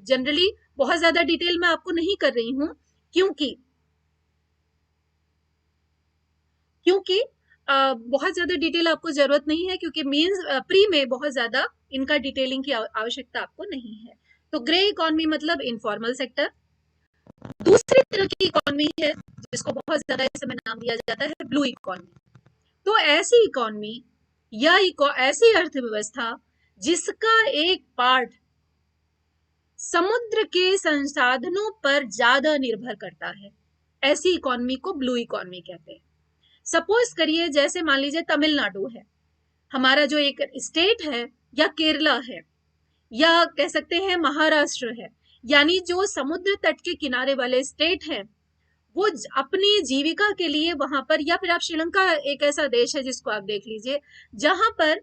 जनरली बहुत ज्यादा डिटेल में आपको नहीं कर रही हूं, क्योंकि बहुत ज्यादा डिटेल आपको जरूरत नहीं है, क्योंकि मेंस प्री में बहुत ज्यादा इनका डिटेलिंग की आवश्यकता आपको नहीं है। तो ग्रे इकोनॉमी मतलब इनफॉर्मल सेक्टर। दूसरी तरह की इकोनॉमी है जिसको बहुत ज्यादा इस समय नाम दिया जाता है ब्लू इकोनॉमी। तो ऐसी इकोनॉमी या ऐसी अर्थव्यवस्था जिसका एक पार्ट समुद्र के संसाधनों पर ज्यादा निर्भर करता है, ऐसी इकोनॉमी को ब्लू इकोनॉमी कहते हैं। सपोज करिए, जैसे मान लीजिए तमिलनाडु है हमारा जो एक स्टेट है, या केरला है, या कह सकते हैं महाराष्ट्र है, यानी जो समुद्र तट के किनारे वाले स्टेट हैं, वो अपनी जीविका के लिए वहां पर, या फिर आप श्रीलंका एक ऐसा देश है जिसको आप देख लीजिए जहां पर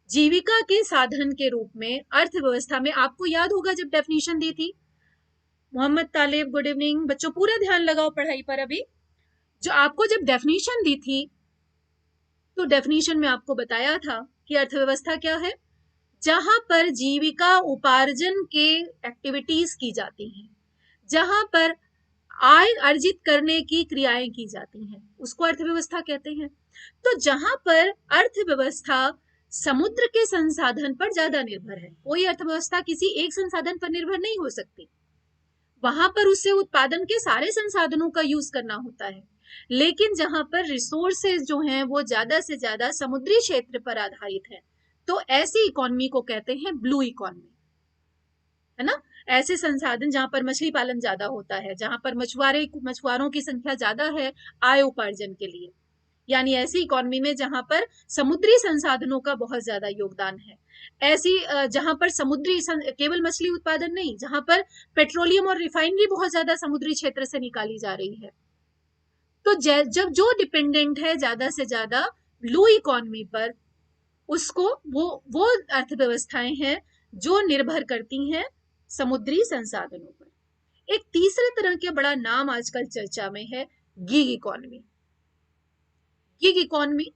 जीविका के साधन के रूप में अर्थव्यवस्था में, आपको याद होगा जब डेफिनेशन दी थी, मोहम्मद तालिब गुड इवनिंग, बच्चों पूरा ध्यान लगाओ पढ़ाई पर। अभी जो आपको जब डेफिनेशन दी थी तो डेफिनेशन में आपको बताया था कि अर्थव्यवस्था क्या है, जहां पर जीविका उपार्जन के एक्टिविटीज की जाती हैं, जहां पर आय अर्जित करने की क्रियाएं की जाती हैं, उसको अर्थव्यवस्था कहते हैं। तो जहां पर अर्थव्यवस्था समुद्र के संसाधन पर ज्यादा निर्भर है, कोई अर्थव्यवस्था किसी एक संसाधन पर निर्भर नहीं हो सकती, वहां पर उससे उत्पादन के सारे संसाधनों का यूज करना होता है। लेकिन जहां पर रिसोर्सेज जो हैं वो ज्यादा से ज्यादा समुद्री क्षेत्र पर आधारित है, तो ऐसी इकोनॉमी को कहते हैं ब्लू इकोनॉमी, है ना। ऐसे संसाधन जहां पर मछली पालन ज्यादा होता है, जहां पर मछुआरों की संख्या ज्यादा है आय उपार्जन के लिए, यानी ऐसी इकोनॉमी में जहां पर समुद्री संसाधनों का बहुत ज्यादा योगदान है। ऐसी जहां पर समुद्री केवल मछली उत्पादन नहीं, जहां पर पेट्रोलियम और रिफाइनरी बहुत ज्यादा समुद्री क्षेत्र से निकाली जा रही है। तो जब जो डिपेंडेंट है ज्यादा से ज्यादा ब्लू इकोनॉमी पर, उसको वो अर्थव्यवस्थाएं हैं जो निर्भर करती हैं समुद्री संसाधनों पर। एक तीसरे तरह के बड़ा नाम आजकल चर्चा में है, गिग इकोनॉमी। गिग इकोनॉमी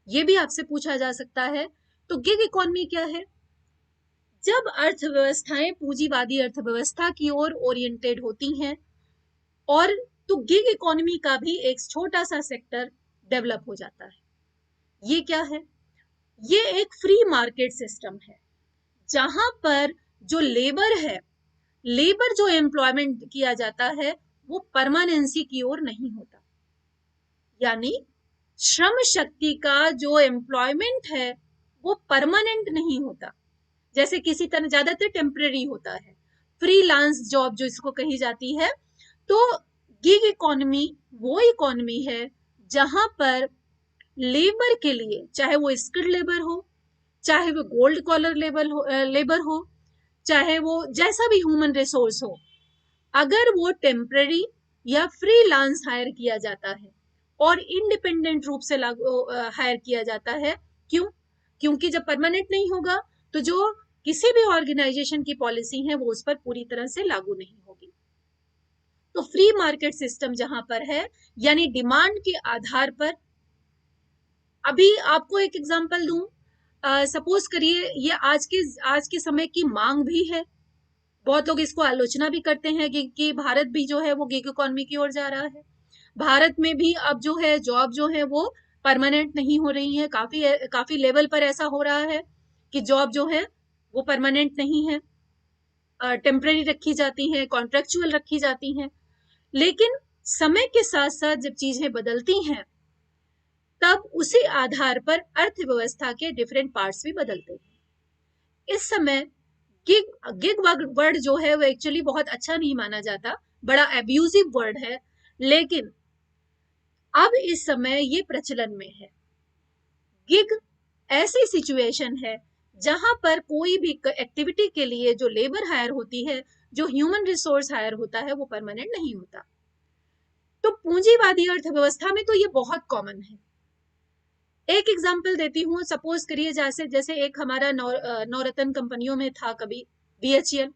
ये भी आपसे पूछा जा सकता है। तो गिग इकोनॉमी क्या है? जब अर्थव्यवस्थाएं पूंजीवादी अर्थव्यवस्था की ओर ओरिएंटेड होती हैं, और तो गिग इकोनॉमी का भी एक छोटा सा सेक्टर डेवलप हो जाता है। ये क्या है? ये एक फ्री मार्केट सिस्टम है, जहां पर जो लेबर है, लेबर जो एम्प्लॉयमेंट किया जाता है, वो परमानेंसी की ओर नहीं होता, यानी श्रम शक्ति का जो एम्प्लॉयमेंट है वो परमानेंट नहीं होता, जैसे किसी तरह ज्यादातर टेम्परेरी होता है, फ्रीलांस जॉब जो इसको कही जाती है। तो गिग इकोनॉमी वो इकोनॉमी है जहां पर लेबर के लिए, चाहे वो स्किल्ड लेबर हो, चाहे वो गोल्ड कॉलर लेबर हो, चाहे वो जैसा भी ह्यूमन रिसोर्स हो, अगर वो टेम्पररी या फ्रीलांस हायर किया जाता है और इंडिपेंडेंट रूप से हायर किया जाता है। क्यों? क्योंकि जब परमानेंट नहीं होगा तो जो किसी भी ऑर्गेनाइजेशन की पॉलिसी है वो उस पर पूरी तरह से लागू नहीं होगी। तो फ्री मार्केट सिस्टम जहां पर है, यानी डिमांड के आधार पर, अभी आपको एक एग्जांपल दूं, सपोज करिए ये आज के समय की मांग भी है, बहुत लोग इसको आलोचना भी करते हैं कि भारत भी जो है वो गिग इकोनॉमी की ओर जा रहा है। भारत में भी अब जो है जॉब जो है वो परमानेंट नहीं हो रही है, काफी काफी लेवल पर ऐसा हो रहा है कि जॉब जो है वो परमानेंट नहीं है, टेम्पररी रखी जाती हैं, कॉन्ट्रेक्चुअल रखी जाती हैं। लेकिन समय के साथ साथ जब चीजें बदलती हैं, तब उसी आधार पर अर्थव्यवस्था के डिफरेंट पार्ट्स भी बदलते हैं। इस समय गिग गिग वर्ड जो है वो एक्चुअली बहुत अच्छा नहीं माना जाता, बड़ा एब्यूजिव वर्ड है, लेकिन अब इस समय ये प्रचलन में है। गिग ऐसी सिचुएशन है जहां पर कोई भी एक्टिविटी के लिए जो लेबर हायर होती है, जो ह्यूमन रिसोर्स हायर होता है, वो परमानेंट नहीं होता। तो पूंजीवादी अर्थव्यवस्था में तो ये बहुत कॉमन है। एक एग्जांपल देती हूँ, सपोज करिए जैसे जैसे एक हमारा नवरत्न कंपनियों में था कभी बीएचईएल।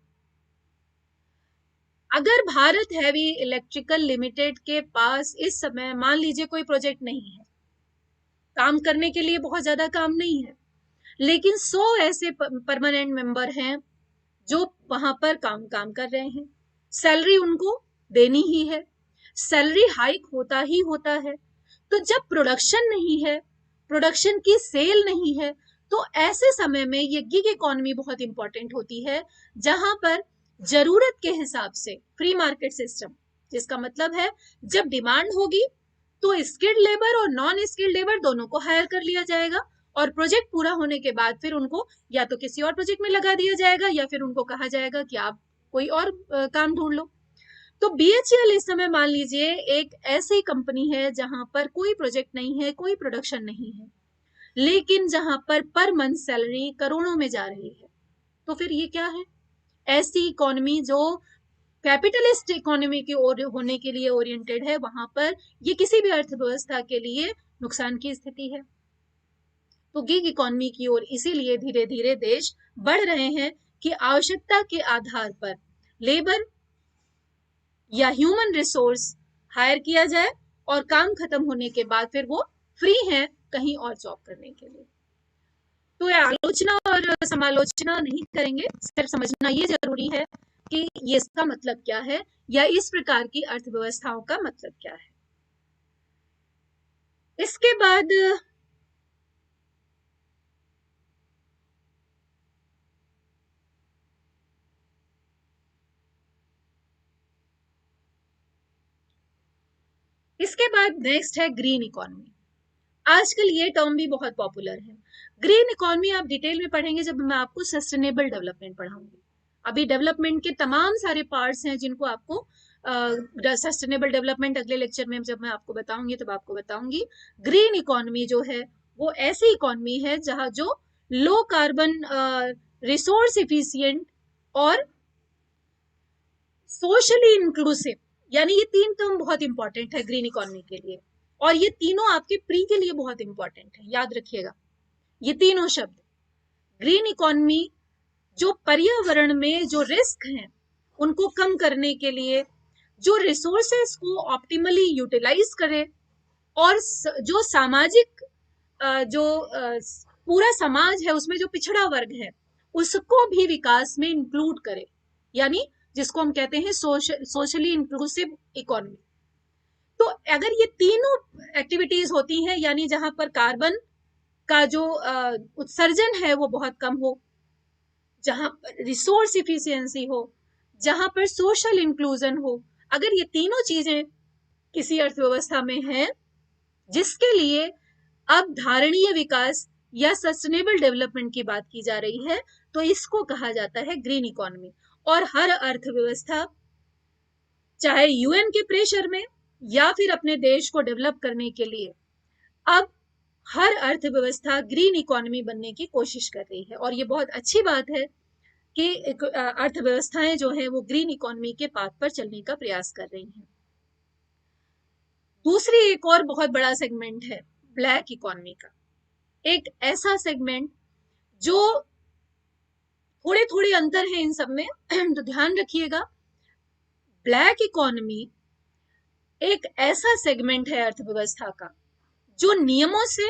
अगर भारत हैवी इलेक्ट्रिकल लिमिटेड के पास इस समय मान लीजिए कोई प्रोजेक्ट नहीं है, काम करने के लिए बहुत ज्यादा काम नहीं है, लेकिन 100 ऐसे परमानेंट मेंबर हैं जो वहां पर काम कर रहे हैं, सैलरी उनको देनी ही है, सैलरी हाइक होता ही होता है। तो जब प्रोडक्शन नहीं है, प्रोडक्शन की सेल नहीं है, तो ऐसे समय में ये गिग इकोनॉमी बहुत इंपॉर्टेंट होती है, जहां पर जरूरत के हिसाब से फ्री मार्केट सिस्टम, जिसका मतलब है जब डिमांड होगी तो स्किल्ड लेबर और नॉन स्किल्ड लेबर दोनों को हायर कर लिया जाएगा, और प्रोजेक्ट पूरा होने के बाद फिर उनको या तो किसी और प्रोजेक्ट में लगा दिया जाएगा या फिर उनको कहा जाएगा कि आप कोई और काम ढूंढ लो। तो बीएचईएल इस समय मान लीजिए एक ऐसी कंपनी है जहां पर कोई प्रोजेक्ट नहीं है, कोई प्रोडक्शन नहीं है, लेकिन जहां पर मंथ सैलरी करोड़ों में जा रही है। तो फिर ये क्या है? ऐसी इकोनॉमी जो कैपिटलिस्ट इकोनॉमी की ओर होने के लिए ओरिएंटेड है, वहां पर ये किसी भी अर्थव्यवस्था के लिए नुकसान की स्थिति है। तो गिग इकोनॉमी की ओर इसीलिए धीरे धीरे देश बढ़ रहे हैं कि आवश्यकता के आधार पर लेबर या ह्यूमन रिसोर्स हायर किया जाए, और काम खत्म होने के बाद फिर वो फ्री हैं कहीं और जॉब करने के लिए। तो ये आलोचना और समालोचना नहीं करेंगे, सिर्फ समझना ये जरूरी है कि ये इसका मतलब क्या है, या इस प्रकार की अर्थव्यवस्थाओं का मतलब क्या है। इसके बाद नेक्स्ट है ग्रीन इकोनॉमी। आजकल ये टर्म भी बहुत पॉपुलर है। ग्रीन इकोनॉमी आप डिटेल में पढ़ेंगे जब मैं आपको सस्टेनेबल डेवलपमेंट पढ़ाऊंगी। अभी डेवलपमेंट के तमाम सारे पार्ट्स हैं जिनको आपको सस्टेनेबल डेवलपमेंट अगले लेक्चर में जब मैं आपको बताऊंगी तब आपको बताऊंगी। ग्रीन इकोनॉमी जो है वो ऐसी इकोनॉमी है जहां जो लो कार्बन, रिसोर्स इफिशियंट और सोशली इंक्लूसिव, यानी ये 3 टर्म बहुत इंपॉर्टेंट है ग्रीन इकोनॉमी के लिए, और ये तीनों आपके प्री के लिए बहुत इंपॉर्टेंट है, याद रखिएगा ये तीनों शब्द। ग्रीन इकोनॉमी जो पर्यावरण में जो रिस्क हैं उनको कम करने के लिए, जो रिसोर्सेस को ऑप्टिमली यूटिलाइज करे, और जो सामाजिक जो पूरा समाज है उसमें जो पिछड़ा वर्ग है उसको भी विकास में इंक्लूड करे, यानी जिसको हम कहते हैं सोशली इंक्लूसिव इकोनॉमी। तो अगर ये तीनों एक्टिविटीज होती हैं, यानी जहां पर कार्बन का जो उत्सर्जन है वो बहुत कम हो, जहां पर रिसोर्स इफिशियंसी हो, जहां पर सोशल इंक्लूजन हो, अगर ये तीनों चीजें किसी अर्थव्यवस्था में हैं जिसके लिए अब धारणीय विकास या सस्टेनेबल डेवलपमेंट की बात की जा रही है, तो इसको कहा जाता है ग्रीन इकोनॉमी। और हर अर्थव्यवस्था चाहे यूएन के प्रेशर में या फिर अपने देश को डेवलप करने के लिए अब हर अर्थव्यवस्था ग्रीन इकोनॉमी बनने की कोशिश कर रही है, और ये बहुत अच्छी बात है कि अर्थव्यवस्थाएं जो है वो ग्रीन इकोनॉमी के पाथ पर चलने का प्रयास कर रही हैं। दूसरी एक और बहुत बड़ा सेगमेंट है ब्लैक इकोनॉमी का, एक ऐसा सेगमेंट जो थोड़े थोड़े अंतर है इन सब में तो ध्यान रखिएगा। ब्लैक इकोनॉमी एक ऐसा सेगमेंट है अर्थव्यवस्था का जो नियमों से,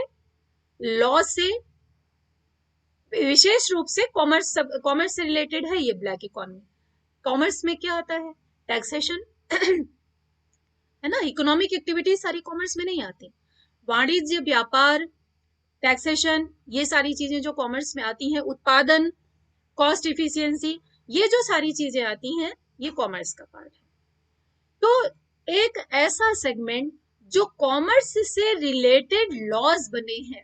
लॉ से, विशेष रूप से कॉमर्स से रिलेटेड है। ये ब्लैक इकोनॉमी, कॉमर्स में क्या आता है, टैक्सेशन है ना, इकोनॉमिक एक्टिविटीज सारी कॉमर्स में नहीं आती। वाणिज्य, व्यापार, टैक्सेशन, ये सारी चीजें जो कॉमर्स में आती हैं, उत्पादन, कॉस्ट इफिशियंसी, ये जो सारी चीजें आती हैं ये कॉमर्स का पार्ट है। तो एक ऐसा सेगमेंट जो कॉमर्स से रिलेटेड लॉज बने हैं,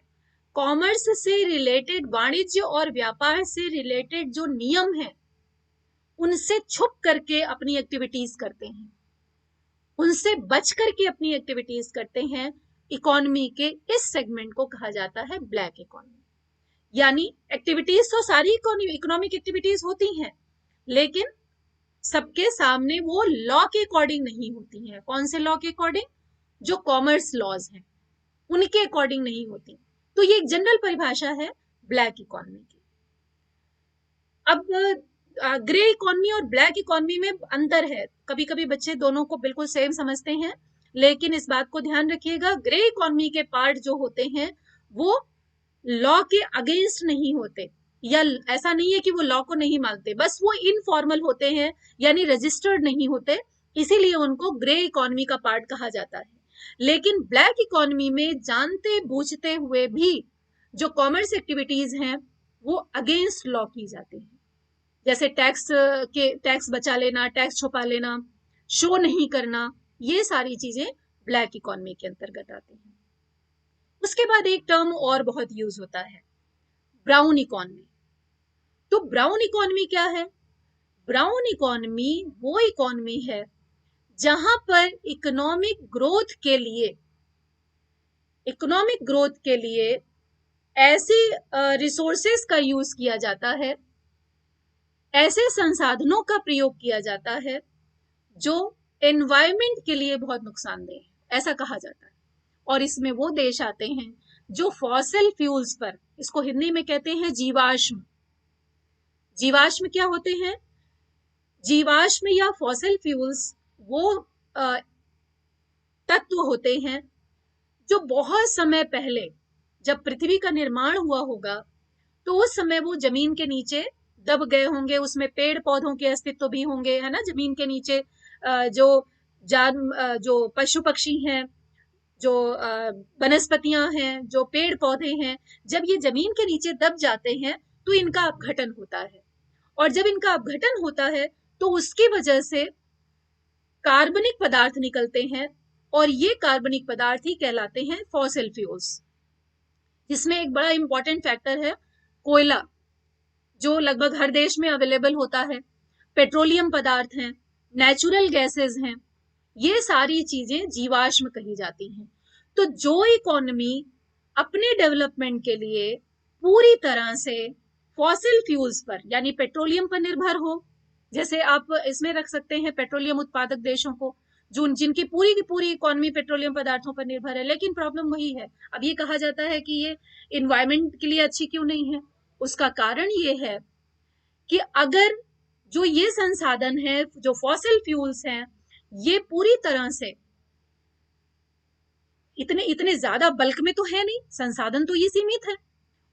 कॉमर्स से रिलेटेड, वाणिज्य और व्यापार से रिलेटेड जो नियम हैं उनसे छुप करके अपनी एक्टिविटीज करते हैं, उनसे बच करके अपनी एक्टिविटीज करते हैं, इकोनॉमी के इस सेगमेंट को कहा जाता है ब्लैक इकोनॉमी। यानी एक्टिविटीज तो सारी इकोनॉमिक एक्टिविटीज होती हैं, लेकिन सबके सामने वो लॉ के अकॉर्डिंग नहीं होती हैं। कौन से लॉ के अकॉर्डिंग? जो कॉमर्स लॉज हैं उनके अकॉर्डिंग नहीं होती। तो ये एक जनरल परिभाषा है ब्लैक इकोनॉमी की। अब ग्रे इकोनॉमी और ब्लैक इकोनॉमी में अंतर है। कभी कभी बच्चे दोनों को बिल्कुल सेम समझते हैं, लेकिन इस बात को ध्यान रखिएगा, ग्रे इकोनॉमी के पार्ट जो होते हैं वो लॉ के अगेंस्ट नहीं होते, या ऐसा नहीं है कि वो लॉ को नहीं मानते, बस वो इनफॉर्मल होते हैं, यानी रजिस्टर्ड नहीं होते, इसीलिए उनको ग्रे इकोनॉमी का पार्ट कहा जाता है। लेकिन ब्लैक इकोनॉमी में जानते बूझते हुए भी जो कॉमर्स एक्टिविटीज हैं वो अगेंस्ट लॉ की जाती हैं, जैसे टैक्स बचा लेना, टैक्स छुपा लेना, शो नहीं करना, ये सारी चीजें ब्लैक इकोनॉमी के अंतर्गत आती हैं। उसके बाद एक टर्म और बहुत यूज होता है, ब्राउन इकोनॉमी। तो ब्राउन इकोनॉमी क्या है? ब्राउन इकोनॉमी वो इकोनॉमी है जहां पर इकोनॉमिक ग्रोथ के लिए ऐसे रिसोर्सेस का यूज किया जाता है, ऐसे संसाधनों का प्रयोग किया जाता है जो एनवायरमेंट के लिए बहुत नुकसानदेह है, ऐसा कहा जाता है। और इसमें वो देश आते हैं जो फॉसिल फ्यूल्स पर, इसको हिंदी में कहते हैं जीवाश्म। जीवाश्म क्या होते हैं? जीवाश्म या फॉसिल फ्यूल्स वो तत्व होते हैं जो बहुत समय पहले, जब पृथ्वी का निर्माण हुआ होगा, तो उस समय वो जमीन के नीचे दब गए होंगे, उसमें पेड़ पौधों के अस्तित्व भी होंगे, है ना, जमीन के नीचे जो पशु पक्षी हैं, जो वनस्पतियां हैं, जो पेड़ पौधे हैं, जब ये जमीन के नीचे दब जाते हैं तो इनका अपघटन होता है। और जब इनका अपघटन होता है तो उसकी वजह से कार्बनिक पदार्थ निकलते हैं, और ये कार्बनिक पदार्थ ही कहलाते हैं फॉसिल फ्यूल्स, जिसमें एक बड़ा इंपॉर्टेंट फैक्टर है कोयला, जो लगभग हर देश में अवेलेबल होता है, पेट्रोलियम पदार्थ हैं, नेचुरल गैसेस हैं, ये सारी चीजें जीवाश्म कही जाती हैं। तो जो इकोनॉमी अपने डेवलपमेंट के लिए पूरी तरह से फॉसिल फ्यूल्स पर यानी पेट्रोलियम पर निर्भर हो, जैसे आप इसमें रख सकते हैं पेट्रोलियम उत्पादक देशों को, जो जिनकी पूरी की पूरी इकोनॉमी पेट्रोलियम पदार्थों पर निर्भर है, लेकिन प्रॉब्लम वही है। अब ये कहा जाता है कि ये इन्वायरमेंट के लिए अच्छी क्यों नहीं है? उसका कारण ये है कि अगर जो ये संसाधन है, जो फॉसिल फ्यूल्स हैं, ये पूरी तरह से इतने ज्यादा बल्क में तो है नहीं, संसाधन तो ये सीमित है,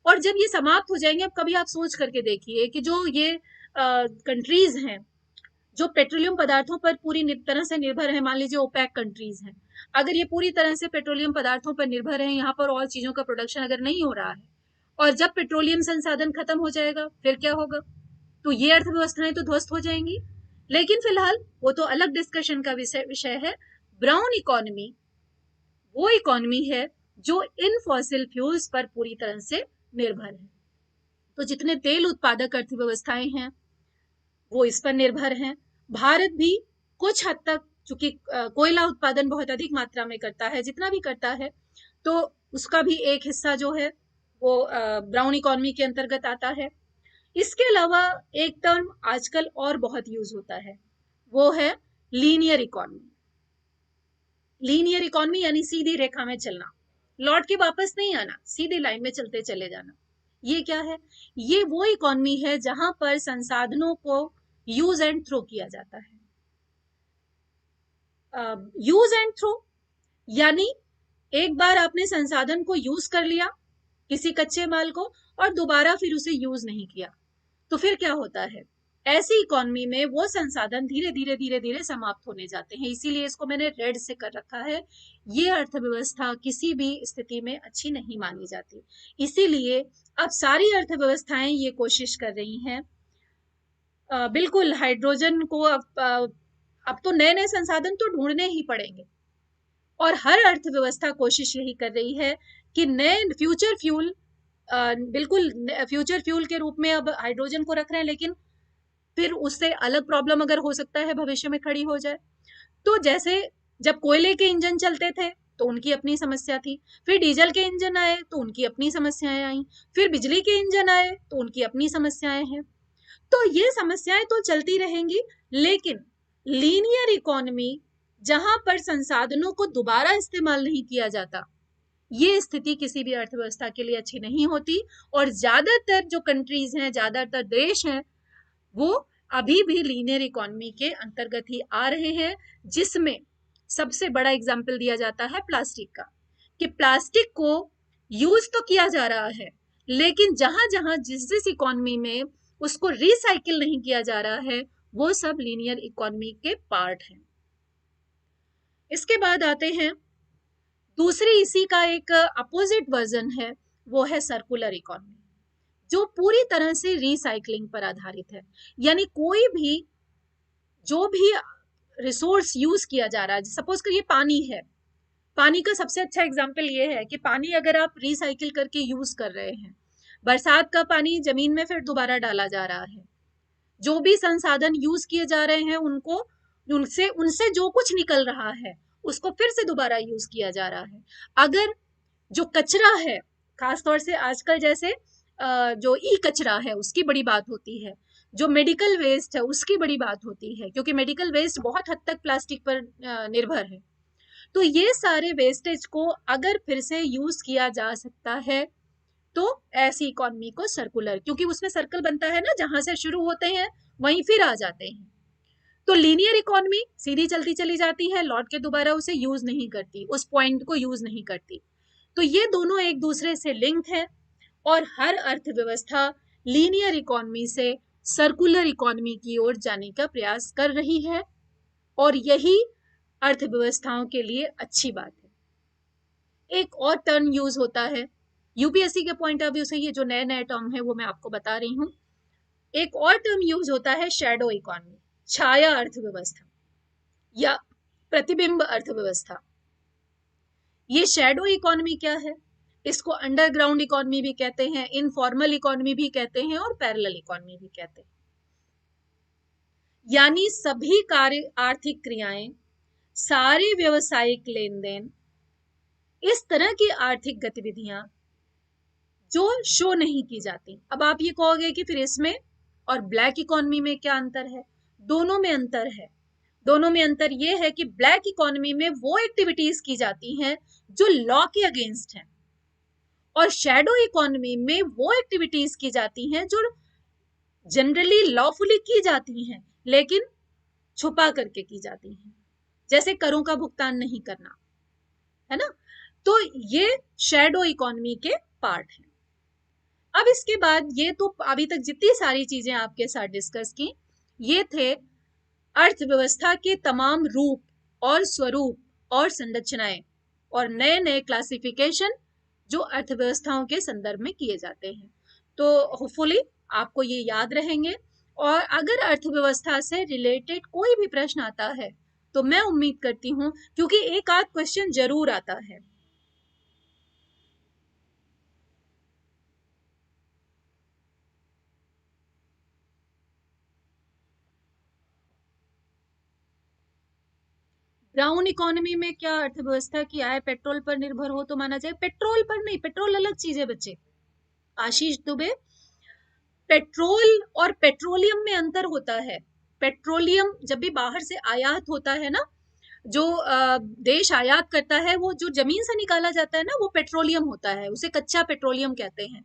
और जब ये समाप्त हो जाएंगे, अब कभी आप सोच करके देखिए कि जो ये कंट्रीज हैं जो पेट्रोलियम पदार्थों पर पूरी तरह से निर्भर है, मान लीजिए ओपेक कंट्रीज हैं, अगर ये पूरी तरह से पेट्रोलियम पदार्थों पर निर्भर है, यहाँ पर और चीजों का प्रोडक्शन अगर नहीं हो रहा है, और जब पेट्रोलियम संसाधन खत्म हो जाएगा फिर क्या होगा? तो ये अर्थव्यवस्थाएं तो ध्वस्त हो जाएंगी। लेकिन फिलहाल वो तो अलग डिस्कशन का विषय है। ब्राउन इकोनॉमी वो इकोनॉमी है जो इन फॉसिल फ्यूल्स पर पूरी तरह से निर्भर है। तो जितने तेल उत्पादक अर्थव्यवस्थाएं हैं वो इस पर निर्भर हैं। भारत भी कुछ हद तक, चूंकि कोयला उत्पादन बहुत अधिक मात्रा में करता है, जितना भी करता है, तो उसका भी एक हिस्सा जो है वो ब्राउन इकोनॉमी के अंतर्गत आता है। इसके अलावा एक टर्म आजकल और बहुत यूज होता है, वो है लीनियर इकोनॉमी। लीनियर इकोनॉमी यानी सीधी रेखा में चलना, लौट के वापस नहीं आना, सीधी लाइन में चलते चले जाना। ये क्या है? ये वो इकोनॉमी है जहां पर संसाधनों को यूज एंड थ्रो किया जाता है। यूज एंड थ्रो, यानी एक बार आपने संसाधन को यूज कर लिया, किसी कच्चे माल को, और दोबारा फिर उसे यूज नहीं किया, तो फिर क्या होता है, ऐसी इकोनॉमी में वो संसाधन धीरे धीरे धीरे धीरे समाप्त होने जाते हैं। इसीलिए इसको मैंने रेड से कर रखा है। ये अर्थव्यवस्था किसी भी स्थिति में अच्छी नहीं मानी जाती। इसीलिए अब सारी अर्थव्यवस्थाएं ये कोशिश कर रही हैं, बिल्कुल हाइड्रोजन को अब तो नए नए संसाधन तो ढूंढने ही पड़ेंगे, और हर अर्थव्यवस्था कोशिश यही कर रही है कि नए फ्यूचर फ्यूल, बिल्कुल फ्यूचर फ्यूल के रूप में अब हाइड्रोजन को रख रहे हैं, लेकिन फिर उससे अलग प्रॉब्लम अगर हो सकता है भविष्य में खड़ी हो जाए। तो जैसे जब कोयले के इंजन चलते थे तो उनकी अपनी समस्या थी, फिर डीजल के इंजन आए तो उनकी अपनी समस्याएं आई, फिर बिजली के इंजन आए तो उनकी अपनी समस्याएं हैं। तो ये समस्याएं तो चलती रहेंगी, लेकिन लीनियर इकोनॉमी जहां पर संसाधनों को दोबारा इस्तेमाल नहीं किया जाता, ये स्थिति किसी भी अर्थव्यवस्था के लिए अच्छी नहीं होती। और ज्यादातर जो कंट्रीज हैं, ज्यादातर देश हैं, वो अभी भी लीनियर इकोनॉमी के अंतर्गत ही आ रहे हैं, जिसमें सबसे बड़ा एग्जाम्पल दिया जाता है प्लास्टिक का, कि प्लास्टिक को यूज तो किया जा रहा है, लेकिन जहां जहां जिस जिस इकोनॉमी में उसको रिसाइकिल नहीं किया जा रहा है, वो सब लीनियर इकोनॉमी के पार्ट हैं। इसके बाद आते हैं दूसरी, इसी का एक अपोजिट वर्जन है, वो है सर्कुलर इकोनॉमी, जो पूरी तरह से रिसाइकलिंग पर आधारित है। यानी कोई भी जो भी रिसोर्स यूज किया जा रहा है, सपोज करिए पानी है, पानी का सबसे अच्छा एग्जाम्पल ये है कि पानी अगर आप रिसाइकिल करके यूज कर रहे हैं, बरसात का पानी जमीन में फिर दोबारा डाला जा रहा है, जो भी संसाधन यूज किए जा रहे हैं उनको, उनसे उनसे जो कुछ निकल रहा है उसको फिर से दोबारा यूज किया जा रहा है। अगर जो कचरा है, खासतौर से आजकल जैसे जो ई कचरा है उसकी बड़ी बात होती है, जो मेडिकल वेस्ट है उसकी बड़ी बात होती है, क्योंकि मेडिकल वेस्ट बहुत हद तक प्लास्टिक पर निर्भर है। तो ये सारे वेस्टेज को अगर फिर से यूज किया जा सकता है, तो ऐसी इकोनॉमी को सर्कुलर, क्योंकि उसमें सर्कल बनता है ना, जहां से शुरू होते हैं वहीं फिर आ जाते हैं। तो लीनियर इकोनॉमी सीधी चलती चली जाती है, लौट के दोबारा उसे यूज नहीं करती, उस पॉइंट को यूज नहीं करती। तो ये दोनों एक दूसरे से लिंक है, और हर अर्थव्यवस्था लीनियर इकोनॉमी से सर्कुलर इकोनॉमी की ओर जाने का प्रयास कर रही है, और यही अर्थव्यवस्थाओं के लिए अच्छी बात है। एक और टर्म यूज होता है यूपीएससी के पॉइंट ऑफ व्यू से, ये जो नए नए टर्म है वो मैं आपको बता रही हूँ। एक और टर्म यूज होता है शैडो इकोनॉमी, छाया अर्थव्यवस्था या प्रतिबिंब अर्थव्यवस्था। ये शैडो इकोनॉमी क्या है, इसको अंडरग्राउंड इकोनॉमी भी कहते हैं, इनफॉर्मल इकोनॉमी भी कहते हैं, और पैरेलल इकोनॉमी भी कहते हैं। यानी सभी कार्य, आर्थिक क्रियाएं, सारे व्यवसायिक लेन देन, इस तरह की आर्थिक गतिविधियां जो शो नहीं की जाती। अब आप ये कहोगे कि फिर इसमें और ब्लैक इकोनॉमी में क्या अंतर है? दोनों में अंतर है। दोनों में अंतर ये है कि ब्लैक इकोनॉमी में वो एक्टिविटीज की जाती हैं जो लॉ के अगेंस्ट हैं, और शैडो इकोनॉमी में वो एक्टिविटीज की जाती हैं जो जनरली लॉफुली की जाती हैं, लेकिन छुपा करके की जाती हैं, जैसे करों का भुगतान नहीं करना, है ना। तो ये शैडो इकोनॉमी के पार्ट हैं। अब इसके बाद, ये तो अभी तक जितनी सारी चीजें आपके साथ डिस्कस की, ये थे अर्थव्यवस्था के तमाम रूप और स्वरूप और संरचनाएं, और नए नए क्लासिफिकेशन जो अर्थव्यवस्थाओं के संदर्भ में किए जाते हैं। तो होपफुली आपको ये याद रहेंगे, और अगर अर्थव्यवस्था से रिलेटेड कोई भी प्रश्न आता है तो मैं उम्मीद करती हूँ, क्योंकि एक आध क्वेश्चन जरूर आता है। ब्राउन इकोनॉमी में क्या अर्थव्यवस्था की आय पेट्रोल पर निर्भर हो तो माना जाए? पेट्रोल पर नहीं, पेट्रोल अलग चीज है बच्चे। आशीष दुबे, पेट्रोल और पेट्रोलियम में अंतर होता है। पेट्रोलियम जब भी बाहर से आयात होता है ना, जो देश आयात करता है, वो जो जमीन से निकाला जाता है ना, वो पेट्रोलियम होता है, उसे कच्चा पेट्रोलियम कहते हैं।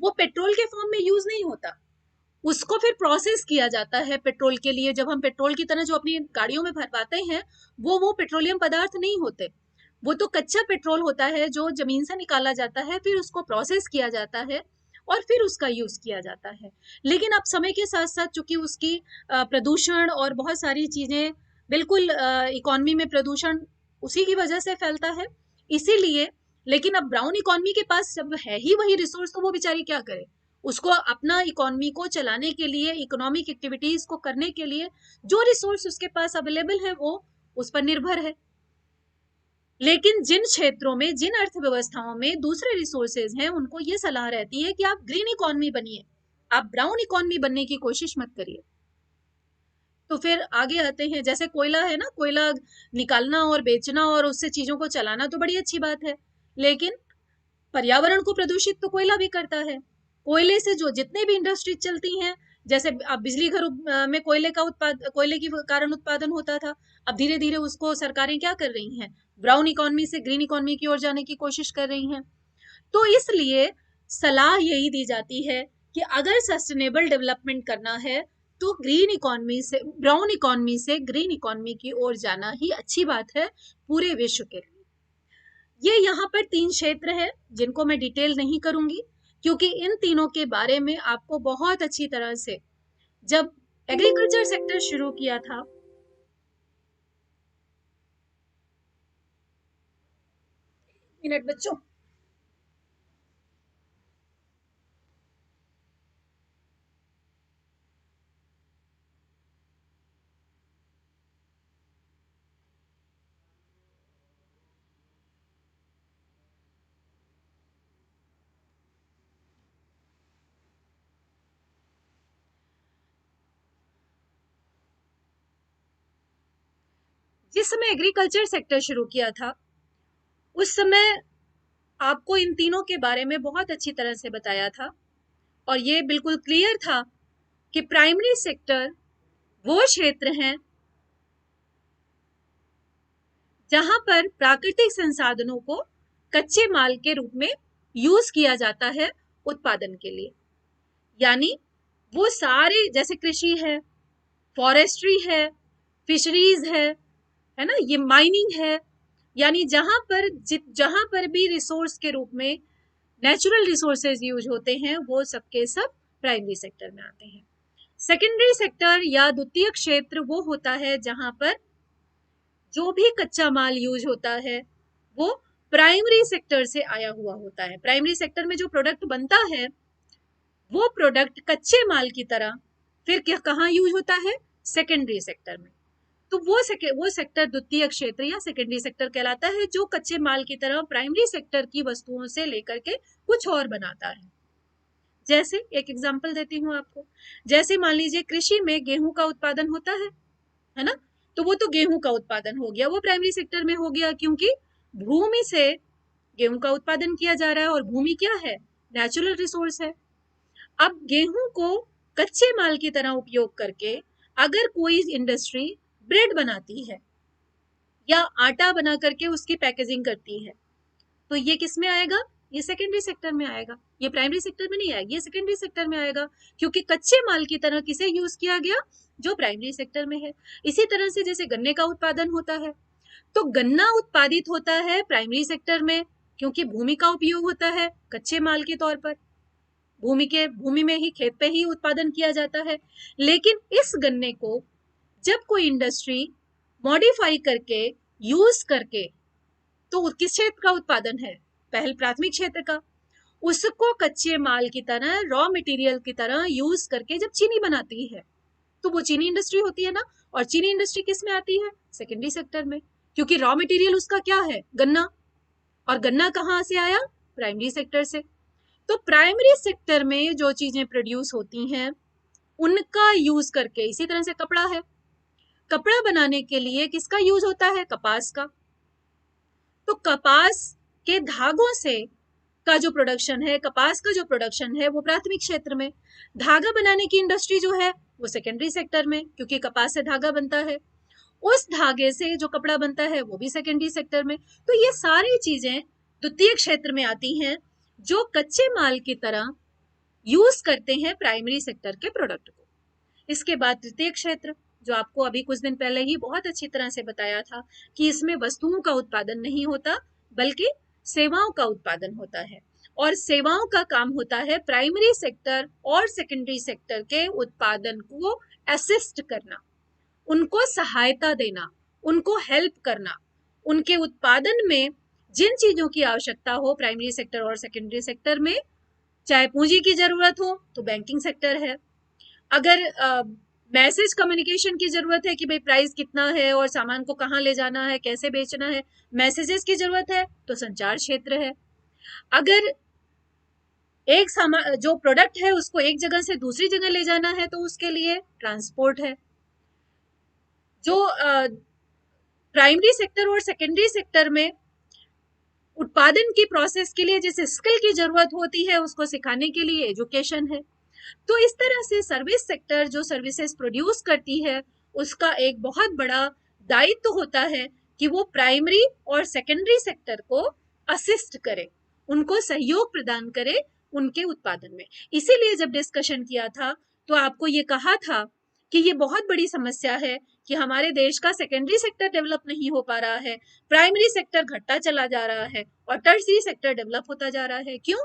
वो पेट्रोल के फॉर्म में यूज नहीं होता, उसको फिर प्रोसेस किया जाता है पेट्रोल के लिए। जब हम पेट्रोल की तरह जो अपनी गाड़ियों में भरवाते हैं, वो पेट्रोलियम पदार्थ नहीं होते, वो तो कच्चा पेट्रोल होता है जो जमीन से निकाला जाता है, फिर उसको प्रोसेस किया जाता है और फिर उसका यूज किया जाता है। लेकिन अब समय के साथ साथ चूंकि उसकी प्रदूषण और बहुत सारी चीजें, बिल्कुल इकोनॉमी में प्रदूषण उसी की वजह से फैलता है, इसीलिए। लेकिन अब ब्राउन इकोनॉमी के पास जब है ही वही रिसोर्स, तो वो बेचारी क्या करे? उसको अपना इकोनॉमी को चलाने के लिए, इकोनॉमिक एक्टिविटीज को करने के लिए जो रिसोर्स उसके पास अवेलेबल है वो उस पर निर्भर है। लेकिन जिन क्षेत्रों में, जिन अर्थव्यवस्थाओं में दूसरे रिसोर्सेज हैं, उनको ये सलाह रहती है कि आप ग्रीन इकोनॉमी बनिए, आप ब्राउन इकोनॉमी बनने की कोशिश मत करिए। तो फिर आगे आते हैं, जैसे कोयला है ना, कोयला निकालना और बेचना और उससे चीजों को चलाना तो बड़ी अच्छी बात है, लेकिन पर्यावरण को प्रदूषित तो कोयला भी करता है। कोयले से जो जितने भी इंडस्ट्रीज चलती हैं, जैसे अब बिजली घर में कोयले के कारण उत्पादन होता था, अब धीरे धीरे उसको सरकारें क्या कर रही हैं, ब्राउन इकोनॉमी से ग्रीन इकोनॉमी की ओर जाने की कोशिश कर रही हैं। तो इसलिए सलाह यही दी जाती है कि अगर सस्टेनेबल डेवलपमेंट करना है तो ग्रीन इकोनॉमी से, ब्राउन इकोनॉमी से ग्रीन इकोनॉमी की ओर जाना ही अच्छी बात है पूरे विश्व के लिए। ये यहाँ पर 3 क्षेत्र हैं जिनको मैं डिटेल नहीं करूंगी, क्योंकि इन तीनों के बारे में आपको बहुत अच्छी तरह से, जब एग्रीकल्चर सेक्टर शुरू किया था, मिनट बच्चों, जिस समय एग्रीकल्चर सेक्टर शुरू किया था उस समय आपको इन तीनों के बारे में बहुत अच्छी तरह से बताया था, और ये बिल्कुल क्लियर था कि प्राइमरी सेक्टर वो क्षेत्र हैं जहां पर प्राकृतिक संसाधनों को कच्चे माल के रूप में यूज किया जाता है उत्पादन के लिए। यानी वो सारे, जैसे कृषि है, फॉरेस्ट्री है, फिशरीज है ना, ये माइनिंग है, यानी जहां पर भी रिसोर्स के रूप में नेचुरल रिसोर्सेज यूज होते हैं, वो सबके सब प्राइमरी सेक्टर में आते हैं। सेकेंडरी सेक्टर या द्वितीय क्षेत्र वो होता है जहां पर जो भी कच्चा माल यूज होता है वो प्राइमरी सेक्टर से आया हुआ होता है। प्राइमरी सेक्टर में जो प्रोडक्ट बनता है वो प्रोडक्ट कच्चे माल की तरह फिर क्या कहाँ यूज होता है, सेकेंडरी सेक्टर में। तो वो सेक्टर द्वितीय क्षेत्र या सेकेंडरी सेक्टर कहलाता है, जो कच्चे माल की तरह प्राइमरी सेक्टर की वस्तुओं से लेकर के कुछ और बनाता है। जैसे एक एग्जांपल देती हूँ आपको, जैसे मान लीजिए कृषि में गेहूं का उत्पादन होता है ना, तो वो तो गेहूं का उत्पादन हो गया, वो प्राइमरी सेक्टर में हो गया, क्योंकि भूमि से गेहूं का उत्पादन किया जा रहा है और भूमि क्या है, नेचुरल रिसोर्स है। अब गेहूं को कच्चे माल की तरह उपयोग करके अगर कोई इंडस्ट्री ब्रेड बनाती है या आटा बना करके उसकी पैकेजिंग करती है, तो ये किस में आएगा, ये सेकेंडरी सेक्टर में आएगा, ये प्राइमरी सेक्टर में नहीं आएगा, ये सेकेंडरी सेक्टर में आएगा, क्योंकि कच्चे माल की तरह किसे यूज किया गया, जो प्राइमरी सेक्टर में है। इसी तरह से जैसे गन्ने का उत्पादन होता है, तो गन्ना उत्पादित होता है प्राइमरी सेक्टर में, क्योंकि भूमि का उपयोग होता है कच्चे माल के तौर पर, भूमि में ही, खेत पे ही उत्पादन किया जाता है। लेकिन इस गन्ने को जब कोई इंडस्ट्री मॉडिफाई करके, यूज करके, तो किस क्षेत्र का उत्पादन है, पहले प्राथमिक क्षेत्र का, उसको कच्चे माल की तरह, रॉ मटेरियल की तरह यूज करके जब चीनी बनाती है, तो वो चीनी इंडस्ट्री होती है ना। और चीनी इंडस्ट्री किस में आती है, सेकेंडरी सेक्टर में, क्योंकि रॉ मटेरियल उसका क्या है, गन्ना, और गन्ना कहाँ से आया, प्राइमरी सेक्टर से। तो प्राइमरी सेक्टर में जो चीजें प्रोड्यूस होती हैं उनका यूज करके, इसी तरह से कपड़ा है, कपड़ा बनाने के लिए किसका यूज होता है, कपास का, तो कपास के धागों से का जो प्रोडक्शन है, कपास का जो प्रोडक्शन है, वो प्राथमिक क्षेत्र में, धागा बनाने की इंडस्ट्री जो है वो सेकेंडरी सेक्टर में, क्योंकि कपास से धागा बनता है, उस धागे से जो कपड़ा बनता है वो भी सेकेंडरी सेक्टर में। तो ये सारी चीजें द्वितीय क्षेत्र में आती हैं, जो कच्चे माल की तरह यूज करते हैं प्राइमरी सेक्टर के प्रोडक्ट को। इसके बाद तृतीय क्षेत्र, जो आपको अभी कुछ दिन पहले ही बहुत अच्छी तरह से बताया था कि इसमें वस्तुओं का उत्पादन नहीं होता बल्कि सेवाओं का उत्पादन होता है, और सेवाओं का काम होता है प्राइमरी सेक्टर और सेकेंडरी सेक्टर के उत्पादन को असिस्ट करना, उनको सहायता देना, उनको हेल्प करना, उनके उत्पादन में जिन चीजों की आवश्यकता हो प्राइमरी सेक्टर और सेकेंडरी सेक्टर में, चाहे पूंजी की जरूरत हो तो बैंकिंग सेक्टर है, अगर मैसेज कम्युनिकेशन की जरूरत है कि भाई प्राइस कितना है और सामान को कहाँ ले जाना है, कैसे बेचना है, मैसेजेस की जरूरत है तो संचार क्षेत्र है, अगर एक सामान जो प्रोडक्ट है उसको एक जगह से दूसरी जगह ले जाना है तो उसके लिए ट्रांसपोर्ट है। जो प्राइमरी सेक्टर और सेकेंडरी सेक्टर में उत्पादन की प्रोसेस के लिए जिस स्किल की जरूरत होती है उसको सिखाने के लिए एजुकेशन है। तो इस तरह से सर्विस सेक्टर जो सर्विसेज प्रोड्यूस करती है उसका एक बहुत बड़ा दायित्व होता है कि वो प्राइमरी और सेकेंडरी सेक्टर को असिस्ट करे, उनको सहयोग प्रदान करे उनके उत्पादन में। इसीलिए जब डिस्कशन किया था तो आपको ये कहा था कि ये बहुत बड़ी समस्या है कि हमारे देश का सेकेंडरी सेक्टर डेवलप नहीं हो पा रहा है, प्राइमरी सेक्टर घटता चला जा रहा है और टर्शियरी सेक्टर डेवलप होता जा रहा है। क्यों?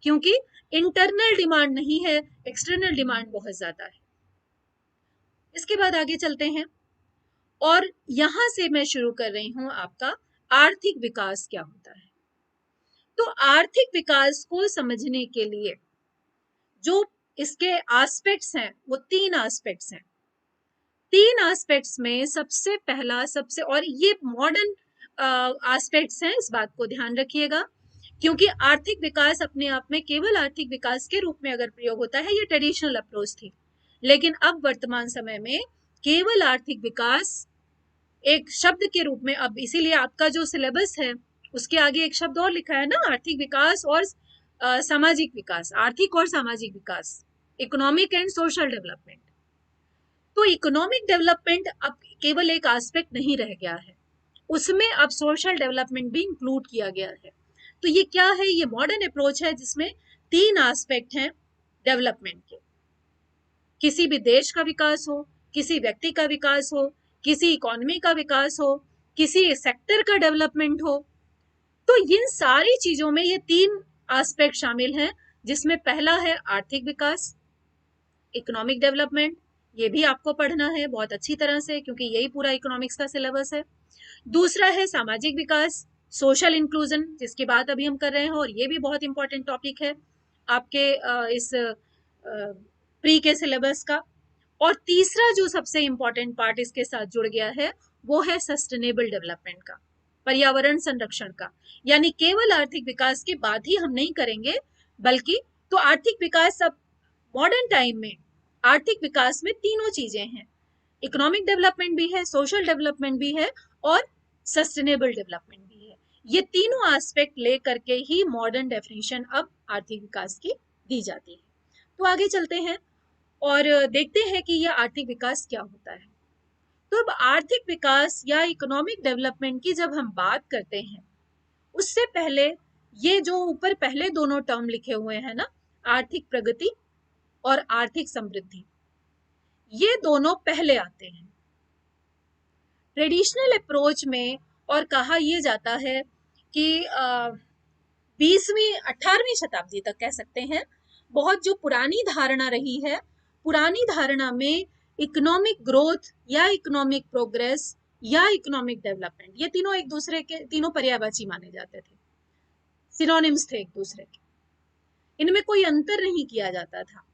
क्योंकि इंटरनल डिमांड नहीं है, एक्सटर्नल डिमांड बहुत ज्यादा है। इसके बाद आगे चलते हैं और यहां से मैं शुरू कर रही हूं आपका आर्थिक विकास क्या होता है। तो आर्थिक विकास को समझने के लिए जो इसके एस्पेक्ट्स हैं वो तीन एस्पेक्ट्स हैं। तीन एस्पेक्ट्स में सबसे पहला सबसे, और ये मॉडर्न एस्पेक्ट्स हैं, इस बात को ध्यान रखिएगा, क्योंकि आर्थिक विकास अपने आप में केवल आर्थिक विकास के रूप में अगर प्रयोग होता है, ये ट्रेडिशनल अप्रोच थी, लेकिन अब वर्तमान समय में केवल आर्थिक विकास एक शब्द के रूप में, अब इसीलिए आपका जो सिलेबस है उसके आगे एक शब्द और लिखा है ना, आर्थिक विकास और सामाजिक विकास, आर्थिक और सामाजिक विकास, इकोनॉमिक एंड सोशल डेवलपमेंट। तो इकोनॉमिक डेवलपमेंट अब केवल एक एस्पेक्ट नहीं रह गया है, उसमें अब सोशल डेवलपमेंट भी इंक्लूड किया गया है। तो ये क्या है? ये मॉडर्न अप्रोच है जिसमें तीन एस्पेक्ट हैं डेवलपमेंट के। किसी भी देश का विकास हो, किसी व्यक्ति का विकास हो, किसी इकोनॉमी का विकास हो, किसी सेक्टर का डेवलपमेंट हो, तो इन सारी चीजों में ये तीन एस्पेक्ट शामिल हैं, जिसमें पहला है आर्थिक विकास, इकोनॉमिक डेवलपमेंट, ये भी आपको पढ़ना है बहुत अच्छी तरह से क्योंकि यही पूरा इकोनॉमिक्स का सिलेबस है। दूसरा है सामाजिक विकास, सोशल इंक्लूजन, जिसकी बात अभी हम कर रहे हैं और ये भी बहुत इंपॉर्टेंट टॉपिक है आपके इस प्री के सिलेबस का। और तीसरा जो सबसे इंपॉर्टेंट पार्ट इसके साथ जुड़ गया है वो है सस्टेनेबल डेवलपमेंट का, पर्यावरण संरक्षण का। यानी केवल आर्थिक विकास की बात ही हम नहीं करेंगे, बल्कि तो आर्थिक विकास अब मॉडर्न टाइम में आर्थिक विकास में तीनों चीजें हैं, इकोनॉमिक डेवलपमेंट भी है, सोशल डेवलपमेंट भी है और सस्टेनेबल डेवलपमेंट भी है। ये तीनों एस्पेक्ट लेकर के ही मॉडर्न डेफिनेशन अब आर्थिक विकास की दी जाती है। तो आगे चलते हैं और देखते हैं कि यह आर्थिक विकास क्या होता है। तो अब आर्थिक विकास या इकोनॉमिक डेवलपमेंट की जब हम बात करते हैं, उससे पहले ये जो ऊपर पहले दोनों टर्म लिखे हुए हैं ना, आर्थिक प्रगति और आर्थिक समृद्धि, ये दोनों पहले आते हैं ट्रेडिशनल अप्रोच में। और कहा यह जाता है कि 20वीं 18वीं शताब्दी तक कह सकते हैं, बहुत जो पुरानी धारणा रही है, पुरानी धारणा में इकोनॉमिक ग्रोथ या इकोनॉमिक प्रोग्रेस या इकोनॉमिक डेवलपमेंट, ये तीनों एक दूसरे के, तीनों पर्यायवाची माने जाते थे, सिनोनिम्स थे एक दूसरे के, इनमें कोई अंतर नहीं किया जाता था।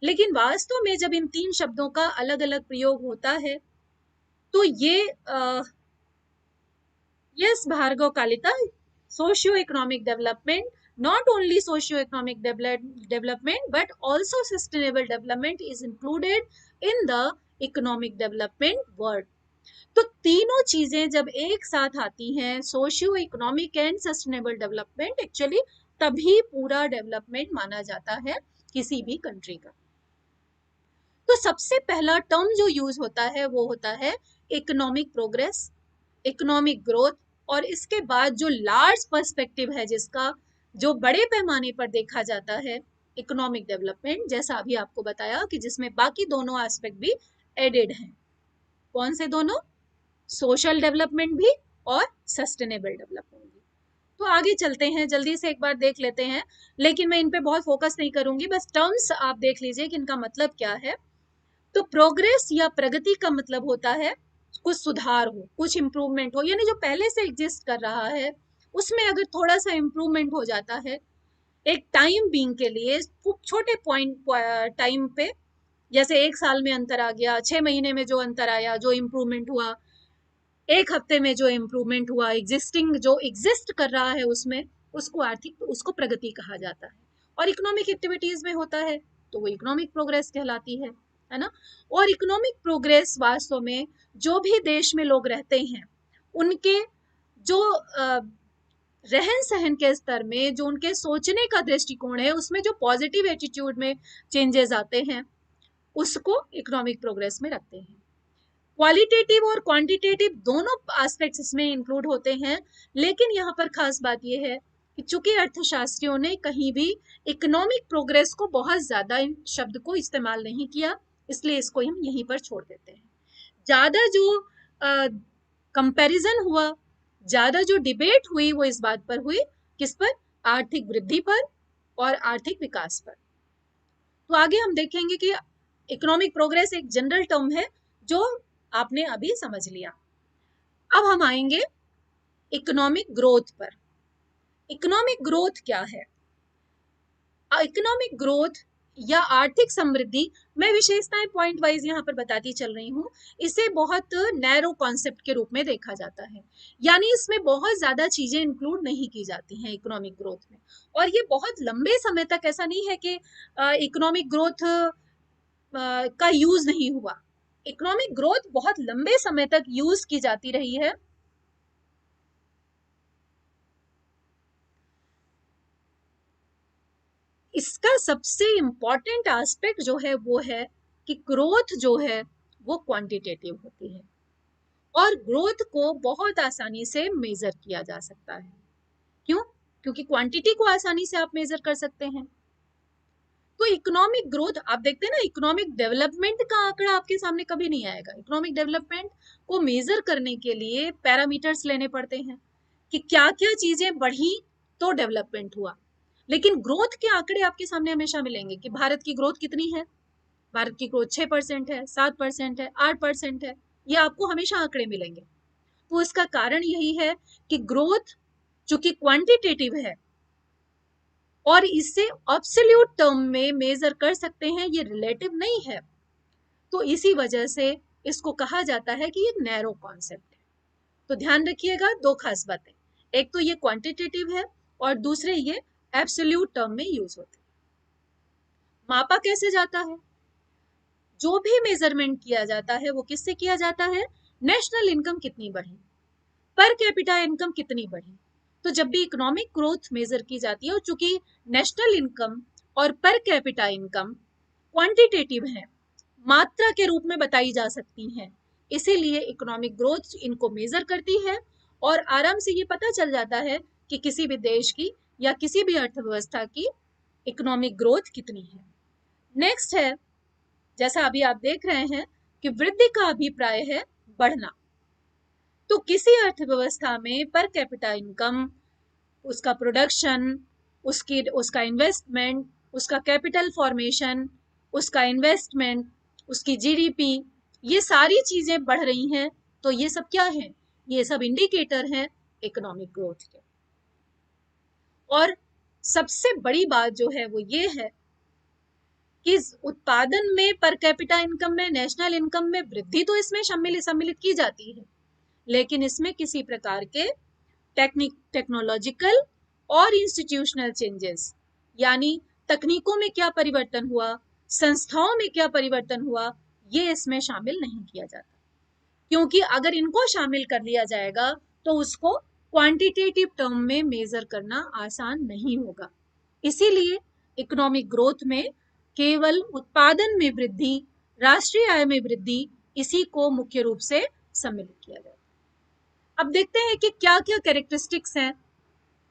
लेकिन वास्तव में जब इन तीन शब्दों का अलग अलग प्रयोग होता है तो ये yes Bhargav Kalita, socio economic development, not only socio-economic development but also sustainable development is included in the economic development word। तो तीनों चीजें जब एक साथ आती हैं, socio economic and sustainable development, actually तभी पूरा डेवलपमेंट माना जाता है किसी भी कंट्री का। तो सबसे पहला टर्म जो यूज होता है वो होता है इकोनॉमिक प्रोग्रेस, इकोनॉमिक ग्रोथ, और इसके बाद जो लार्ज पर्सपेक्टिव है, जिसका जो बड़े पैमाने पर देखा जाता है, इकोनॉमिक डेवलपमेंट, जैसा अभी आपको बताया कि जिसमें बाकी दोनों एस्पेक्ट भी एडेड हैं। कौन से दोनों? सोशल डेवलपमेंट भी और सस्टेनेबल डेवलपमेंट भी। तो आगे चलते हैं, जल्दी से एक बार देख लेते हैं, लेकिन मैं इन पे बहुत फोकस नहीं करूंगी, बस टर्म्स आप देख लीजिए कि इनका मतलब क्या है। तो प्रोग्रेस या प्रगति का मतलब होता है कुछ सुधार हो, कुछ इंप्रूवमेंट हो, यानी जो पहले से एग्जिस्ट कर रहा है उसमें अगर थोड़ा सा इंप्रूवमेंट हो जाता है एक टाइम बीइंग के लिए, छोटे पॉइंट टाइम पे, जैसे 1 साल में अंतर आ गया, 6 महीने में जो अंतर आया, जो इम्प्रूवमेंट हुआ, 1 हफ्ते में जो इम्प्रूवमेंट हुआ, एग्जिस्टिंग जो एग्जिस्ट कर रहा है उसमें, उसको आर्थिक, उसको प्रगति कहा जाता है। और इकोनॉमिक एक्टिविटीज में होता है तो वो इकोनॉमिक प्रोग्रेस कहलाती है ना। और इकोनॉमिक प्रोग्रेस वास्तव में जो भी देश में लोग रहते हैं उनके जो रहन सहन के स्तर में, जो उनके सोचने का दृष्टिकोण है, उसमें जो पॉजिटिव एटीट्यूड में चेंजेस आते हैं उसको इकोनॉमिक प्रोग्रेस में रखते हैं। क्वालिटेटिव और क्वांटिटेटिव दोनों एस्पेक्ट्स इसमें इंक्लूड होते हैं, लेकिन यहाँ पर खास बात यह है कि चूंकि अर्थशास्त्रियों ने कहीं भी इकोनॉमिक प्रोग्रेस को बहुत ज्यादा इन शब्द को इस्तेमाल नहीं किया, इसलिए इसको हम यहीं पर छोड़ देते हैं। ज्यादा जो कंपैरिजन हुआ, ज्यादा जो डिबेट हुई वो इस बात पर हुई, किस पर? आर्थिक वृद्धि पर और आर्थिक विकास पर। तो आगे हम देखेंगे कि इकोनॉमिक प्रोग्रेस एक जनरल टर्म है जो आपने अभी समझ लिया। अब हम आएंगे इकोनॉमिक ग्रोथ पर। इकोनॉमिक ग्रोथ क्या है? इकोनॉमिक ग्रोथ या आर्थिक समृद्धि, मैं विशेषताएं पॉइंट वाइज यहाँ पर बताती चल रही हूँ, इसे बहुत नैरो कॉन्सेप्ट के रूप में देखा जाता है, यानी इसमें बहुत ज्यादा चीजें इंक्लूड नहीं की जाती हैं इकोनॉमिक ग्रोथ में। और ये बहुत लंबे समय तक ऐसा नहीं है कि इकोनॉमिक ग्रोथ का यूज नहीं हुआ। इकोनॉमिक ग्रोथ बहुत लंबे समय तक यूज की जाती रही है। इसका सबसे इंपॉर्टेंट एस्पेक्ट जो है वो है कि ग्रोथ जो है वो क्वांटिटेटिव होती है और ग्रोथ को बहुत आसानी से मेजर किया जा सकता है। क्यों? क्योंकि क्वांटिटी को आसानी से आप मेजर कर सकते हैं। तो इकोनॉमिक ग्रोथ आप देखते हैं ना, इकोनॉमिक डेवलपमेंट का आंकड़ा आपके सामने कभी नहीं आएगा। इकोनॉमिक डेवलपमेंट को मेजर करने के लिए पैरामीटर्स लेने पड़ते हैं कि क्या क्या चीजें बढ़ी तो डेवलपमेंट हुआ। लेकिन ग्रोथ के आंकड़े आपके सामने हमेशा मिलेंगे कि भारत की ग्रोथ कितनी है, भारत की ग्रोथ 6% है, 7% है, 8% है, ये आपको हमेशा आंकड़े मिलेंगे। तो इसका कारण यही है कि ग्रोथ चूंकि क्वांटिटेटिव है और इससे एब्सोल्यूट टर्म में मेजर कर सकते हैं, ये रिलेटिव नहीं है, तो इसी वजह से इसको कहा जाता है कि ये नैरो कॉन्सेप्ट है। तो ध्यान रखिएगा दो खास बातें, एक तो ये क्वांटिटेटिव है और दूसरे ये एब्सोल्यूट टर्म में यूज होते हैं। मापा कैसे जाता है? जो भी मेजरमेंट किया जाता है वो किससे किया जाता है? नेशनल इनकम कितनी बढ़ी, पर कैपिटा इनकम कितनी बढ़ी। तो जब भी इकोनॉमिक ग्रोथ मेजर की जाती है, और चूंकि नेशनल इनकम और पर कैपिटा इनकम क्वांटिटेटिव है, मात्रा के रूप में बताई जा सकती हैं, इसीलिए इकोनॉमिक ग्रोथ इनको मेजर करती है और आराम से ये पता चल जाता है कि किसी भी देश की या किसी भी अर्थव्यवस्था की इकोनॉमिक ग्रोथ कितनी है। नेक्स्ट है, जैसा अभी आप देख रहे हैं कि वृद्धि का अभिप्राय है बढ़ना। तो किसी अर्थव्यवस्था में पर कैपिटा इनकम, उसका प्रोडक्शन, उसका इन्वेस्टमेंट, उसका कैपिटल फॉर्मेशन, उसका इन्वेस्टमेंट, उसकी जीडीपी, ये सारी चीजें बढ़ रही हैं, तो ये सब क्या है? ये सब इंडिकेटर हैं इकोनॉमिक ग्रोथ के। और सबसे बड़ी बात जो है वो ये है कि उत्पादन में, पर कैपिटा इनकम में, नेशनल इनकम में वृद्धि तो इसमें सम्मिलित की जाती है, लेकिन इसमें किसी प्रकार के टेक्नोलॉजिकल और इंस्टीट्यूशनल चेंजेस, यानी तकनीकों में क्या परिवर्तन हुआ, संस्थाओं में क्या परिवर्तन हुआ, ये इसमें शामिल नहीं किया जाता। क्योंकि अगर इनको शामिल कर लिया जाएगा तो उसको क्वांटिटेटिव टर्म में मेजर करना आसान नहीं होगा। इसीलिए इकोनॉमिक ग्रोथ में केवल उत्पादन में वृद्धि, राष्ट्रीय आय में वृद्धि, इसी को मुख्य रूप से सम्मिलित किया जाता है। अब देखते हैं कि क्या क्या कैरेक्टरिस्टिक्स हैं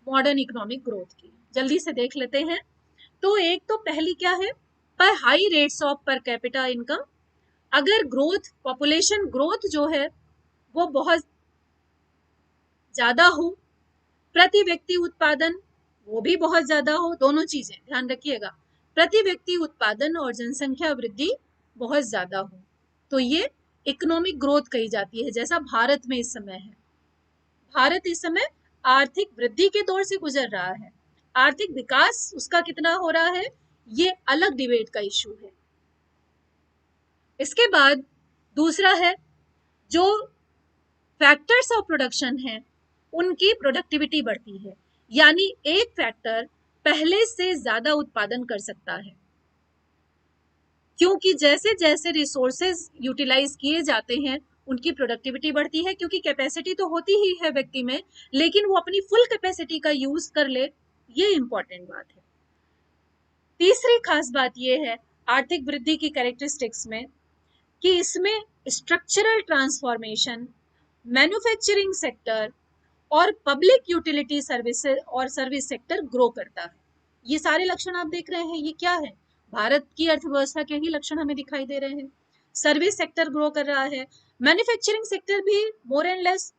मॉडर्न इकोनॉमिक ग्रोथ की, जल्दी से देख लेते हैं। तो एक तो पहली क्या है, पर high rates of per capita income, अगर ग्रोथ, पॉपुलेशन ग्रोथ जो है वो बहुत ज्यादा हो, प्रति व्यक्ति उत्पादन वो भी बहुत ज्यादा हो, दोनों चीजें ध्यान रखिएगा, प्रति व्यक्ति उत्पादन और जनसंख्या वृद्धि बहुत ज्यादा हो, तो ये इकोनॉमिक ग्रोथ कही जाती है, जैसा भारत में इस समय है। भारत इस समय आर्थिक वृद्धि के दौर से गुजर रहा है, आर्थिक विकास उसका कितना हो रहा है ये अलग डिबेट का इशू है। इसके बाद दूसरा है, जो फैक्टर्स ऑफ प्रोडक्शन है उनकी प्रोडक्टिविटी बढ़ती है, यानी एक फैक्टर पहले से ज्यादा उत्पादन कर सकता है, क्योंकि जैसे जैसे रिसोर्सेज यूटिलाइज किए जाते हैं उनकी प्रोडक्टिविटी बढ़ती है, क्योंकि कैपेसिटी तो होती ही है व्यक्ति में, लेकिन वो अपनी फुल कैपेसिटी का यूज कर ले, ये इंपॉर्टेंट बात है। तीसरी खास बात ये है आर्थिक वृद्धि की कैरेक्टरिस्टिक्स में कि इसमें स्ट्रक्चरल ट्रांसफॉर्मेशन, मैन्युफैक्चरिंग सेक्टर और पब्लिक यूटिलिटी सर्विसेज और सर्विस सेक्टर ग्रो करता है। ये सारे लक्षण आप देख रहे हैं, ये क्या है, भारत की अर्थव्यवस्था के ही लक्षण हमें दिखाई दे रहे हैं। सर्विस सेक्टर ग्रो कर रहा है, मैन्युफैक्चरिंग सेक्टर भी मोर एंड लेस,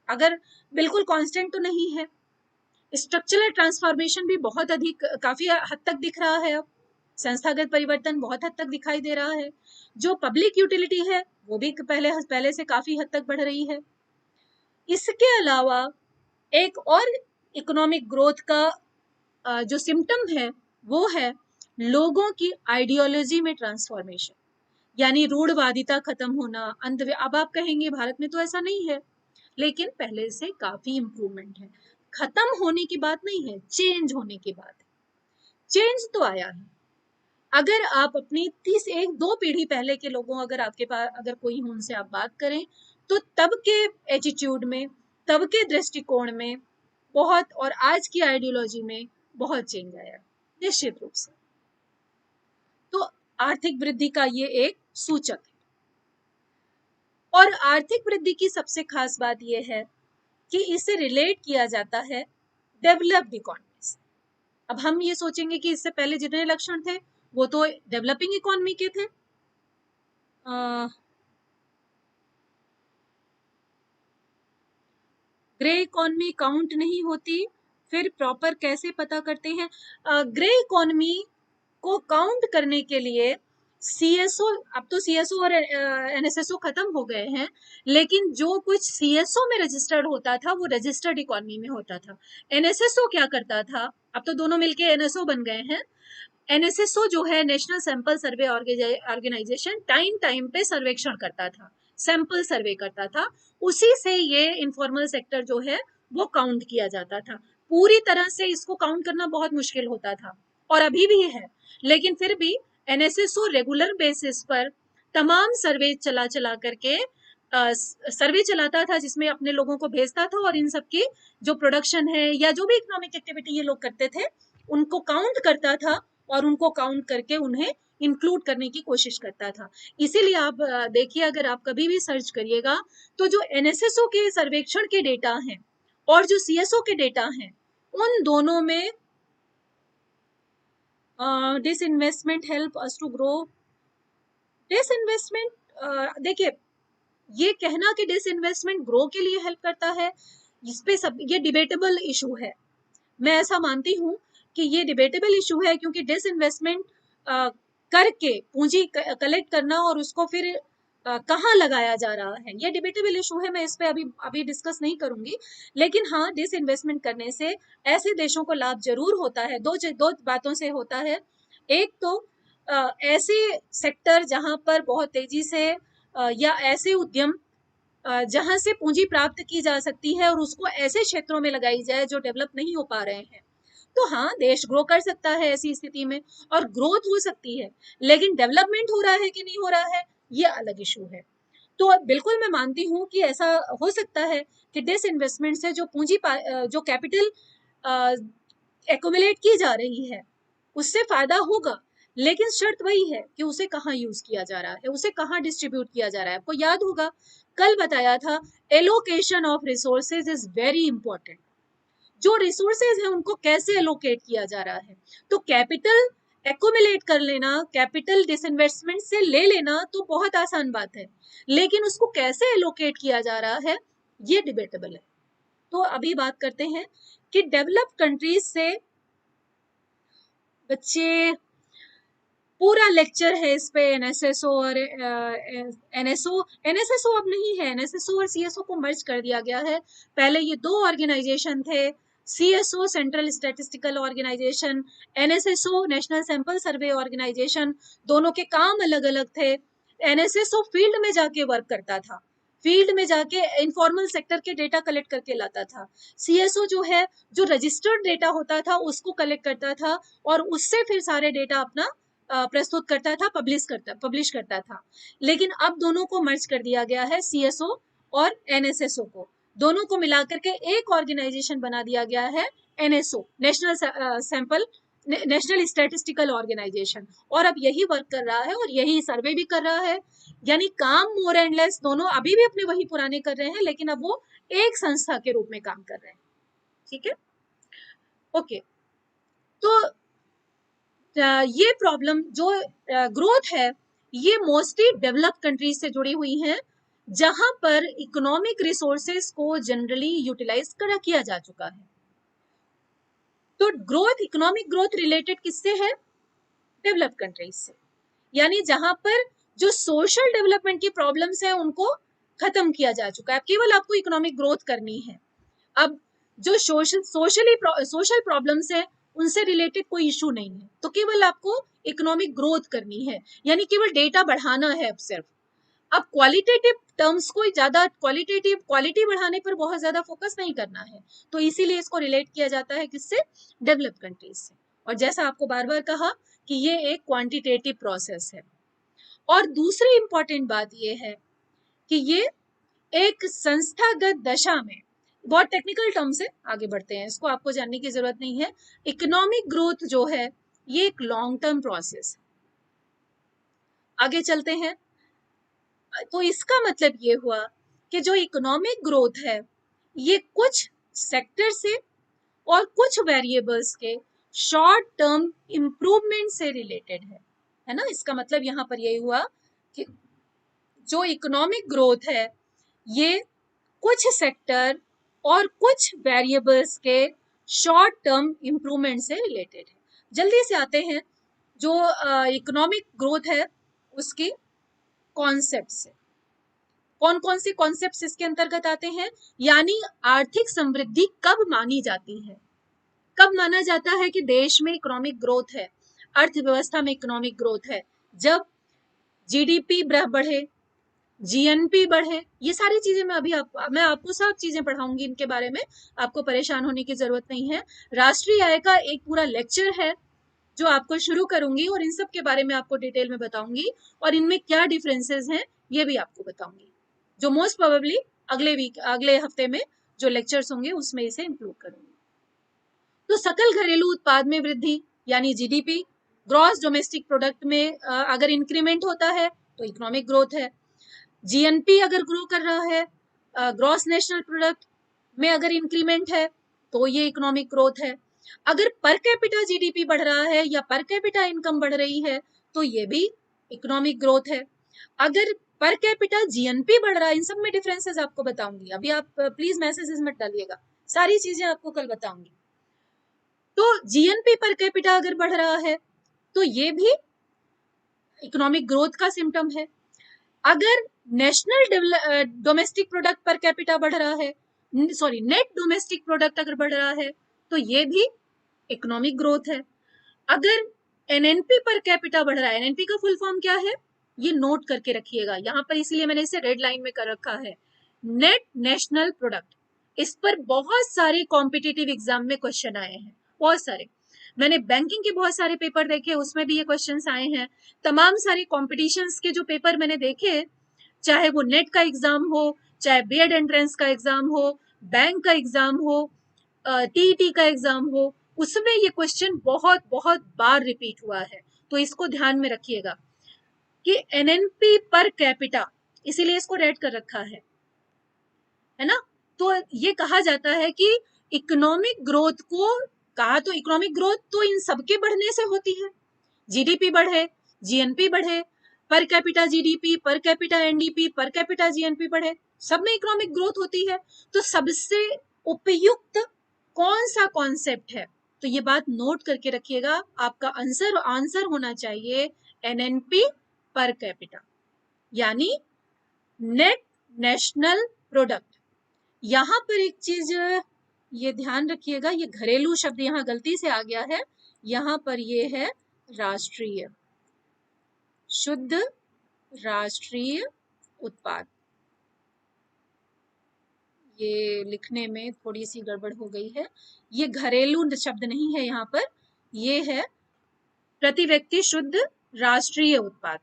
अगर बिल्कुल कांस्टेंट तो नहीं है, स्ट्रक्चरल ट्रांसफॉर्मेशन भी बहुत अधिक, काफी हद तक दिख रहा है, अब संस्थागत परिवर्तन बहुत हद तक दिखाई दे रहा है, जो पब्लिक यूटिलिटी है वो भी पहले से काफी हद तक बढ़ रही है। इसके अलावा एक और इकोनॉमिक ग्रोथ का जो सिम्टम है वो है लोगों की आइडियोलॉजी में ट्रांसफॉर्मेशन, यानी रूढ़वादिता खत्म होना, अब आप कहेंगे भारत में तो ऐसा नहीं है, लेकिन पहले से काफी इंप्रूवमेंट है, खत्म होने की बात नहीं है, चेंज होने की बात है, चेंज तो आया है। अगर आप अपनी 1-2 पीढ़ी पहले के लोगों, अगर आपके पास अगर कोई हो उनसे आप बात करें, तो तब के एटीट्यूड में, तब के दृष्टिकोण में बहुत, और आज की आइडियोलॉजी में बहुत चेंज आया निश्चित रूप से। तो आर्थिक वृद्धि का ये एक सूचक है। और आर्थिक वृद्धि की सबसे खास बात यह है कि इसे रिलेट किया जाता है डेवलप्ड इकोनॉमी से। अब हम ये सोचेंगे कि इससे पहले जितने लक्षण थे वो तो डेवलपिंग इकोनॉमी के थे, ग्रे इकोनॉमी काउंट नहीं होती, फिर प्रॉपर कैसे पता करते हैं? ग्रे इकोनॉमी को काउंट करने के लिए सीएसओ, अब तो सीएसओ और एनएसएसओ खत्म हो गए हैं, लेकिन जो कुछ सीएसओ में रजिस्टर्ड होता था वो रजिस्टर्ड इकोनॉमी में होता था। एनएसएसओ क्या करता था, अब तो दोनों मिलके एनएसओ बन गए हैं। एनएसएसओ जो है national sample survey organisation, time time पे सर्वेक्षण करता था, सैंपल सर्वे करता था, उसी से ये इनफॉर्मल सेक्टर जो है वो काउंट किया जाता था। पूरी तरह से इसको काउंट करना बहुत मुश्किल होता था और अभी भी है, लेकिन फिर भी एनएसएसओ रेगुलर बेसिस पर तमाम सर्वे चला चला करके सर्वे चलाता था, जिसमें अपने लोगों को भेजता था और इन सबकी जो प्रोडक्शन है या जो भी इकोनॉमिक एक्टिविटी ये लोग करते थे उनको काउंट करता था और उनको काउंट करके उन्हें इंक्लूड करने की कोशिश करता था। इसीलिए आप देखिए, अगर आप कभी भी सर्च करिएगा तो जो एनएसएसओ के सर्वेक्षण के डेटा हैं और जो सीएसओ के डेटा हैं उन दोनों में disinvestment help us to grow, disinvestment, देखिए ये कहना कि डिसइन्वेस्टमेंट ग्रो के लिए हेल्प करता है, इस पे सब ये डिबेटेबल इशू है। मैं ऐसा मानती हूँ कि ये डिबेटेबल इशू है, क्योंकि डिसइन्वेस्टमेंट करके पूंजी कलेक्ट करना और उसको फिर कहाँ लगाया जा रहा है, ये डिबेटेबल इशू है, मैं इस पे अभी डिस्कस नहीं करूंगी। लेकिन हाँ, डिसइन्वेस्टमेंट करने से ऐसे देशों को लाभ जरूर होता है, दो बातों से होता है। एक तो ऐसे सेक्टर जहां पर बहुत तेजी से या ऐसे उद्यम जहां से पूंजी प्राप्त की जा सकती है और उसको ऐसे क्षेत्रों में लगाई जाए जो डेवलप नहीं हो पा रहे हैं, तो हाँ, देश ग्रो कर सकता है ऐसी स्थिति में, और ग्रोथ हो सकती है, लेकिन डेवलपमेंट हो रहा है कि नहीं हो रहा है ये अलग इशू है। तो बिल्कुल मैं मानती हूँ कि ऐसा हो सकता है कि डिसइन्वेस्टमेंट से जो जो कैपिटल एक्युमुलेट की जा रही है उससे फायदा होगा, लेकिन शर्त वही है कि उसे कहाँ यूज किया जा रहा है, उसे कहाँ डिस्ट्रीब्यूट किया जा रहा है। आपको याद होगा कल बताया था, allocation of resources is very important. जो रिसोर्सेज है उनको कैसे एलोकेट किया जा रहा है। तो कैपिटल एक्यूमुलेट कर लेना, कैपिटल डिसइन्वेस्टमेंट से ले लेना तो बहुत आसान बात है, लेकिन उसको कैसे एलोकेट किया जा रहा है ये डिबेटेबल है। तो अभी बात करते हैं कि डेवलप्ड कंट्रीज से बच्चे, पूरा लेक्चर है इस पे एनएसएसओ और एनएसएसओ अब नहीं है, एनएसएसओ और सीएसओ को मर्ज कर दिया गया है। पहले ये दो ऑर्गेनाइजेशन थे, CSO central statistical organisation, NSSO national sample survey organisation, दोनों के काम अलग अलग थे। एनएसएसओ फील्ड में जाके वर्क करता था, फील्ड में जाके इनफॉर्मल सेक्टर के डेटा कलेक्ट करके लाता था। सीएसओ जो है, जो रजिस्टर्ड डेटा होता था उसको कलेक्ट करता था और उससे फिर सारे डेटा अपना प्रस्तुत करता था, पब्लिश करता था। लेकिन अब दोनों को मर्ज कर दिया गया है, सीएसओ और एनएसएसओ को, दोनों को मिलाकर के एक ऑर्गेनाइजेशन बना दिया गया है, एनएसओ नेशनल स्टैटिस्टिकल ऑर्गेनाइजेशन। और अब यही वर्क कर रहा है और यही सर्वे भी कर रहा है। यानी काम मोर एंड लेस दोनों अभी भी अपने वही पुराने कर रहे हैं, लेकिन अब वो एक संस्था के रूप में काम कर रहे हैं। ठीक है, ओके। तो ये प्रॉब्लम जो ग्रोथ है ये मोस्टली डेवलप्ड कंट्रीज से जुड़ी हुई हैं, जहां पर इकोनॉमिक रिसोर्सेज को जनरली यूटिलाइज किया जा चुका है। तो ग्रोथ, इकोनॉमिक ग्रोथ रिलेटेड किससे है? डेवलप्ड कंट्रीज से। यानी जहां पर जो सोशल डेवलपमेंट की प्रॉब्लम्स है उनको खत्म किया जा चुका है, केवल आपको इकोनॉमिक ग्रोथ करनी है। अब जो सोशल प्रॉब्लम्स है उनसे रिलेटेड कोई इशू नहीं है, तो केवल आपको इकोनॉमिक ग्रोथ करनी है, यानी केवल डेटा बढ़ाना है अब सिर्फ। अब क्वालिटेटिव टर्म्स को ज्यादा, क्वालिटी बढ़ाने पर बहुत ज्यादा फोकस नहीं करना है, तो इसीलिए इसको रिलेट किया जाता है किससे? डेवलप्ड कंट्रीज से। और जैसा आपको बार बार कहा कि ये एक क्वांटिटेटिव प्रोसेस है। और दूसरी इंपॉर्टेंट बात ये है कि ये एक संस्थागत दशा में, बहुत टेक्निकल टर्म से आगे बढ़ते हैं, इसको आपको जानने की जरूरत नहीं है। इकोनॉमिक ग्रोथ जो है ये एक लॉन्ग टर्म प्रोसेस। आगे चलते हैं। तो इसका मतलब ये हुआ कि जो इकोनॉमिक ग्रोथ है ये कुछ सेक्टर से और कुछ वेरिएबल्स के शॉर्ट टर्म इंप्रूवमेंट से रिलेटेड है ना। इसका मतलब यहाँ पर यही हुआ कि जो इकोनॉमिक ग्रोथ है ये कुछ सेक्टर और कुछ वेरिएबल्स के शॉर्ट टर्म इंप्रूवमेंट से रिलेटेड है। जल्दी से आते हैं जो इकोनॉमिक ग्रोथ है उसकी कॉन्सेप्ट से। कौन कौन से कॉन्सेप्ट्स इसके अंतर्गत आते हैं? यानी आर्थिक समृद्धि कब मानी जाती है, कब माना जाता है कि देश में इकोनॉमिक ग्रोथ है, अर्थव्यवस्था में इकोनॉमिक ग्रोथ है? जब जीडीपी बढ़े, जीएनपी बढ़े, ये सारी चीजें मैं आपको सब चीजें पढ़ाऊंगी इनके बारे में, आपको परेशान होने की जरूरत नहीं है। राष्ट्रीय आय का एक पूरा लेक्चर है जो आपको शुरू करूंगी और इन सब के बारे में आपको डिटेल में बताऊंगी, और इनमें क्या डिफरेंसेस हैं ये भी आपको बताऊंगी, जो मोस्ट प्रोबेबली अगले हफ्ते में जो लेक्चर्स होंगे उसमें इसे इंक्लूड करूंगी। तो सकल घरेलू उत्पाद में वृद्धि यानी जीडीपी, ग्रॉस डोमेस्टिक प्रोडक्ट में अगर इंक्रीमेंट होता है तो इकोनॉमिक ग्रोथ है। जीएनपी अगर ग्रो कर रहा है, ग्रॉस नेशनल प्रोडक्ट में अगर इंक्रीमेंट है तो ये इकोनॉमिक ग्रोथ है। अगर पर कैपिटा जीडीपी बढ़ रहा है या पर कैपिटा इनकम बढ़ रही है तो ये भी इकोनॉमिक ग्रोथ है। अगर पर कैपिटा जीएनपी बढ़ रहा है, इन सब में डिफरेंसेस आपको बताऊंगी, अभी आप प्लीज मैसेजेस मत डालिएगा, सारी चीजें आपको कल बताऊंगी। तो जीएनपी पर कैपिटा अगर बढ़ रहा है तो ये भी इकोनॉमिक ग्रोथ का सिम्टम है। अगर national domestic product per capita बढ़ रहा है, सॉरी नेट डोमेस्टिक प्रोडक्ट अगर बढ़ रहा है तो ये भी इकोनॉमिक ग्रोथ है। अगर एनएनपी पर कैपिटा बढ़ रहा है, एनएनपी का फुल फॉर्म क्या है ये नोट करके रखिएगा यहाँ पर, इसीलिए मैंने इसे रेड लाइन में कर रखा है, नेट नेशनल प्रोडक्ट। इस पर बहुत सारे कॉम्पिटिटिव एग्जाम में क्वेश्चन आए हैं, बहुत सारे। मैंने बैंकिंग के बहुत सारे पेपर देखे, उसमें भी ये क्वेश्चंस आए हैं। तमाम सारे कॉम्पिटिशन्स के जो पेपर मैंने देखे, चाहे वो नेट का एग्जाम हो, चाहे बीएड एंट्रेंस का एग्जाम हो, बैंक का एग्जाम हो, टीईटी का एग्जाम हो, उसमें ये क्वेश्चन बहुत बहुत बार रिपीट हुआ है। तो इसको ध्यान में रखिएगा कि एनएनपी पर कैपिटा, इसीलिए इसको रेड कर रखा है ना। तो ये कहा जाता है कि इकोनॉमिक ग्रोथ को कहा तो इकोनॉमिक ग्रोथ तो इन सबके बढ़ने से होती है, जीडीपी बढ़े, जीएनपी बढ़े, per capita GDP, per capita NDP, per capita GNP बढ़े, सब में इकोनॉमिक ग्रोथ होती है। तो सबसे उपयुक्त कौन सा कॉन्सेप्ट है, तो ये बात नोट करके रखिएगा, आपका आंसर होना चाहिए एनएनपी पर कैपिटा, यानी नेट नेशनल प्रोडक्ट। यहां पर एक चीज ये ध्यान रखिएगा, ये घरेलू शब्द यहाँ गलती से आ गया है, यहाँ पर ये है राष्ट्रीय, शुद्ध राष्ट्रीय उत्पाद। ये लिखने में थोड़ी सी गड़बड़ हो गई है, ये घरेलू शब्द नहीं है यहाँ पर, ये है प्रति व्यक्ति शुद्ध राष्ट्रीय उत्पाद,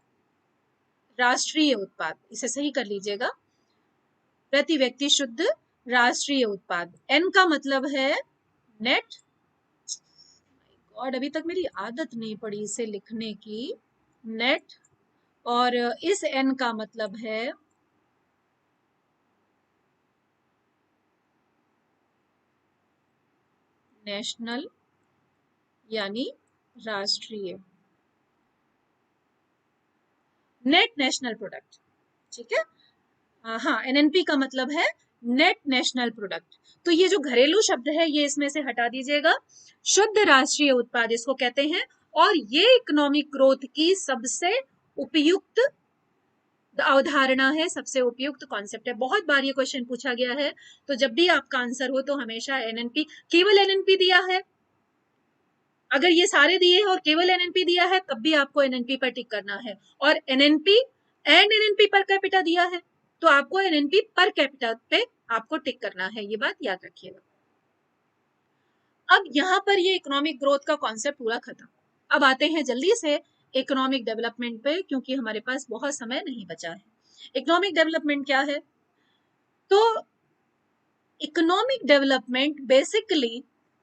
राष्ट्रीय उत्पाद, इसे सही कर लीजिएगा, प्रति व्यक्ति शुद्ध राष्ट्रीय उत्पाद। एन का मतलब है नेट, और अभी तक मेरी आदत नहीं पड़ी इसे लिखने की, नेट, और इस एन का मतलब है नेशनल, यानी राष्ट्रीय, नेट नेशनल प्रोडक्ट, ठीक है। हाँ, एनएनपी का मतलब है नेट नेशनल प्रोडक्ट। तो ये जो घरेलू शब्द है ये इसमें से हटा दीजिएगा, शुद्ध राष्ट्रीय उत्पाद इसको कहते हैं, और ये इकोनॉमिक ग्रोथ की सबसे उपयुक्त अवधारणा है, सबसे उपयुक्त कॉन्सेप्ट है। बहुत बार ये क्वेश्चन पूछा गया है, तो जब भी आपका आंसर हो तो हमेशा एनएनपी, केवल एनएनपी दिया है, अगर ये सारे दिए हैं और केवल एनएनपी दिया है तब भी आपको एनएनपी पर टिक करना है, और NNP and NNP per capita दिया है तो आपको एनएनपी पर कैपिटा पे आपको टिक करना है, ये बात याद रखिएगा। अब यहाँ पर ये इकोनॉमिक ग्रोथ का कॉन्सेप्ट पूरा खत्म। अब आते हैं जल्दी से इकोनॉमिक डेवलपमेंट पे, क्योंकि हमारे पास बहुत समय नहीं बचा है। इकोनॉमिक डेवलपमेंट क्या है, तो economic development basically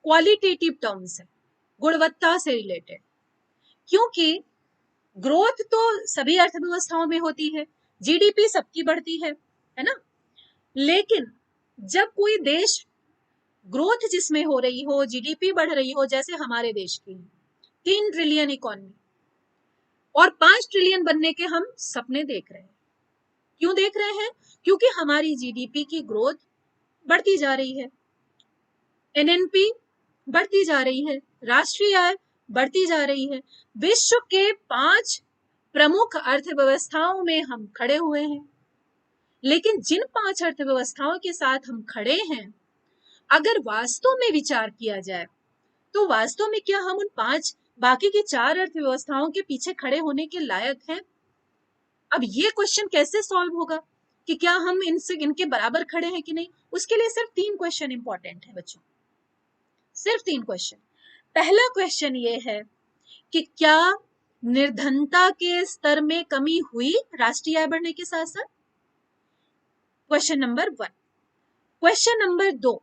qualitative terms है, गुणवत्ता से रिलेटेड, क्योंकि ग्रोथ तो सभी अर्थव्यवस्थाओं में होती है, जीडीपी सबकी बढ़ती है ना, लेकिन जब कोई देश ग्रोथ जिसमें हो रही हो, जीडीपी बढ़ रही हो, जैसे हमारे देश की 3 ट्रिलियन इकोनॉमी और 5 ट्रिलियन बनने के हम सपने देख रहे हैं, क्यों देख रहे हैं, क्योंकि हमारी जीडीपी की ग्रोथ बढ़ती जा रही है, एनएनपी बढ़ती जा रही है, राष्ट्रीय आय बढ़ती जा रही है, विश्व के 5 प्रमुख अर्थव्यवस्थाओं में हम खड़े हुए हैं। लेकिन जिन 5 अर्थव्यवस्थाओं के साथ हम खड़े हैं, अगर वास्तव में विचार किया जाए तो वास्तव में क्या हम उन 5 बाकी की 4 अर्थव्यवस्थाओं के पीछे खड़े होने के लायक हैं? अब ये क्वेश्चन कैसे सॉल्व होगा कि क्या हम इनके बराबर खड़े हैं कि नहीं? उसके लिए सिर्फ 3 क्वेश्चन इंपॉर्टेंट है बच्चों, सिर्फ 3 क्वेश्चन। पहला क्वेश्चन ये है कि क्या निर्धनता के स्तर में कमी हुई राष्ट्रीय आय बढ़ने के साथ साथ? Question number 1। क्वेश्चन नंबर 2,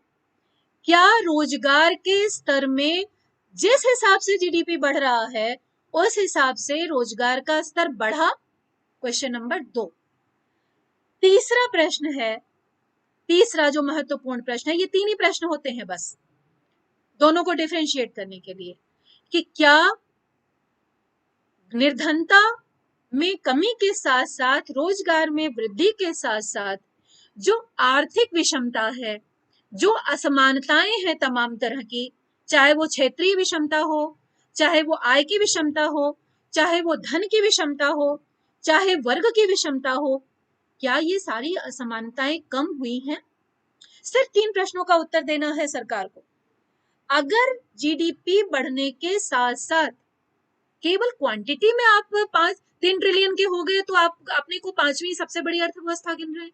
क्या रोजगार के स्तर में जिस हिसाब से जीडीपी बढ़ रहा है उस हिसाब से रोजगार का स्तर बढ़ा? Question number 2। तीसरा प्रश्न है, तीसरा जो महत्वपूर्ण प्रश्न है, ये 3 ही प्रश्न होते हैं बस दोनों को डिफरेंशिएट करने के लिए, कि क्या निर्धनता में कमी के साथ साथ रोजगार में वृद्धि के साथ साथ जो आर्थिक विषमता है, जो असमानताएं हैं तमाम तरह की, चाहे वो क्षेत्रीय विषमता हो, चाहे वो आय की विषमता हो, चाहे वो धन की विषमता हो, चाहे वर्ग की विषमता हो, क्या ये सारी असमानताएं कम हुई हैं? सिर्फ 3 प्रश्नों का उत्तर देना है सरकार को। अगर जीडीपी बढ़ने के साथ साथ केवल क्वांटिटी में आप 3 ट्रिलियन के हो गए तो आप अपने को 5वीं सबसे बड़ी अर्थव्यवस्था गिन रहे हैं,